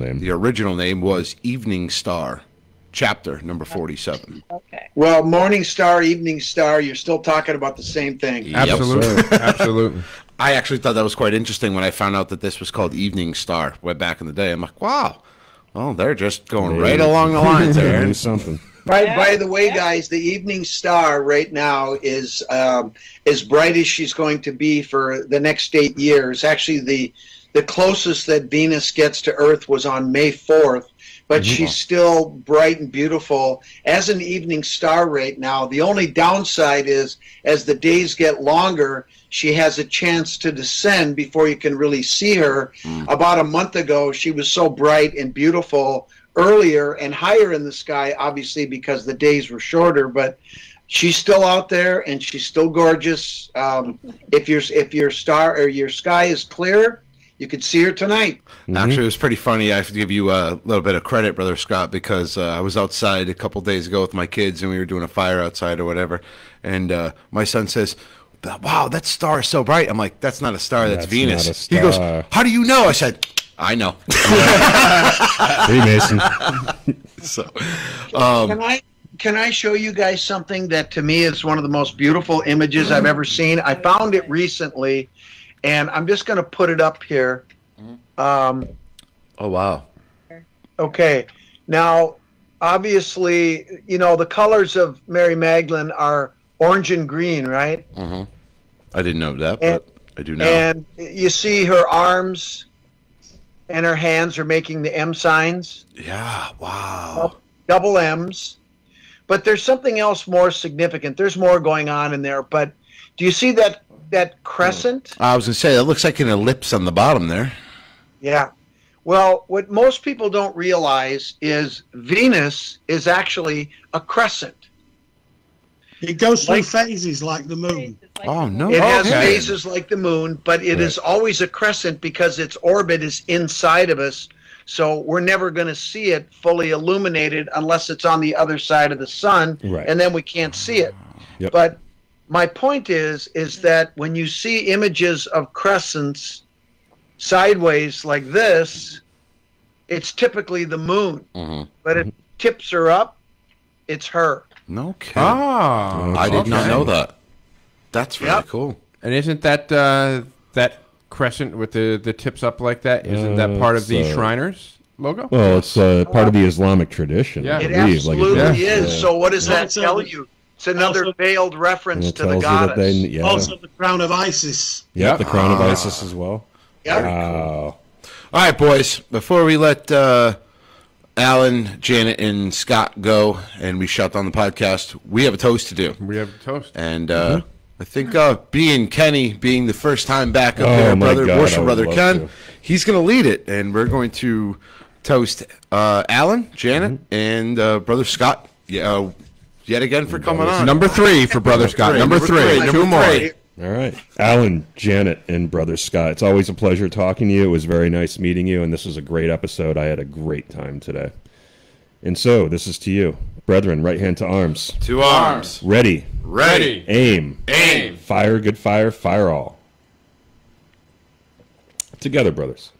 name
was Evening Star chapter number 47.
Okay.
Well, Morning Star, Evening Star, you're still talking about the same thing.
Absolutely. Absolutely.
I actually thought that was quite interesting when I found out that this was called Evening Star way back in the day. I'm like, wow, well, they're just going right along the lines there.
Do something.
By the way, guys, the Evening Star right now is as bright as she's going to be for the next 8 years. Actually, the closest that Venus gets to Earth was on May 4th, but she's still bright and beautiful as an evening star right now. The only downside is as the days get longer, she has a chance to descend before you can really see her. About a month ago, she was so bright and beautiful earlier and higher in the sky, obviously because the days were shorter, but she's still out there and she's still gorgeous. If your star or your sky is clear, you could see her tonight.
Actually, it was pretty funny. I have to give you a little bit of credit, Brother Scott, because I was outside a couple days ago with my kids, and we were doing a fire outside or whatever. And my son says, "Wow, that star is so bright." I'm like, "That's not a star. That's Venus."
not a star.
He goes, "How do you know?" I said, "I know."
Freemason.
So,
Can I show you guys something that to me is one of the most beautiful images I've ever seen? I found it recently, and I'm just going to put it up here.
oh wow.
Okay. Now, obviously, you know, the colors of Mary Magdalene are orange and green, right?
I didn't know that, but I do now.
And you see her arms and her hands are making the M signs.
Yeah, wow.
Double M's. But there's something else more significant. There's more going on in there. But do you see that crescent?
I was going to say, that looks like an ellipse on the bottom there.
Yeah. Well, what most people don't realize is Venus is actually a crescent.
It goes through phases like the moon.
Oh, no.
It has
Okay.
phases like the moon, but it is always a crescent because its orbit is inside of us. So we're never going to see it fully illuminated unless it's on the other side of the sun, and then we can't see it.
Yep.
But my point is that when you see images of crescents sideways like this, it's typically the moon. But if it tips her up, it's her.
No kidding.
Oh,
I did not know that. That's really cool.
And isn't that that crescent with the tips up like that? Isn't that part of the Shriners logo?
Well, it's part of the Islamic tradition.
Yeah.
I
It
believe.
absolutely is.
Yeah.
So what does that
Also-
tell you? It's another
also-
veiled reference
It
to the
tells you that
goddess.
they,
Also, the crown of Isis.
the crown of Isis as well.
Yeah.
Wow.
All right, boys. Before we let Alan, Janet, and Scott go and we shut down the podcast, we have a toast to do.
We have a toast.
And I think being Kenny, being the first time back up
Oh,
there,
my God,
worship
I would
brother
love
Ken,
to.
he's going to lead it. And we're going to toast Alan, Janet, and Brother Scott yet again for coming on.
Number 3 for Brother Scott. Number three.
Number
Two more.
three.
All right. Alan, Janet, and Brother Scott, it's always a pleasure talking to you. It was very nice meeting you, and this was a great episode. I had a great time today. And so, this is to you. Brethren, right hand to arms.
To arms.
Ready.
Ready.
Aim.
Aim.
Fire, good fire, fire all. Together, brothers.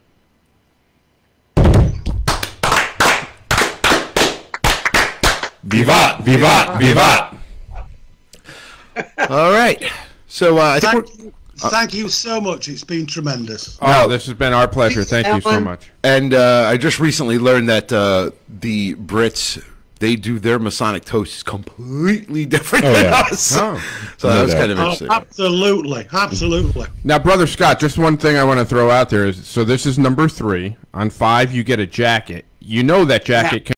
Vivat, vivat, vivat. All right. So I think
Thank you so much. It's been tremendous.
Oh, this has been our pleasure. Thank you so
Alan.
much.
and I just recently learned that the Brits, they do their Masonic toasts completely different than
yeah.
us.
Oh.
So that
No
was
doubt.
kind of
Oh,
interesting.
absolutely. Absolutely.
Now, Brother Scott, just one thing I want to throw out there is, so this is number 3. On 5, you get a jacket. You know that jacket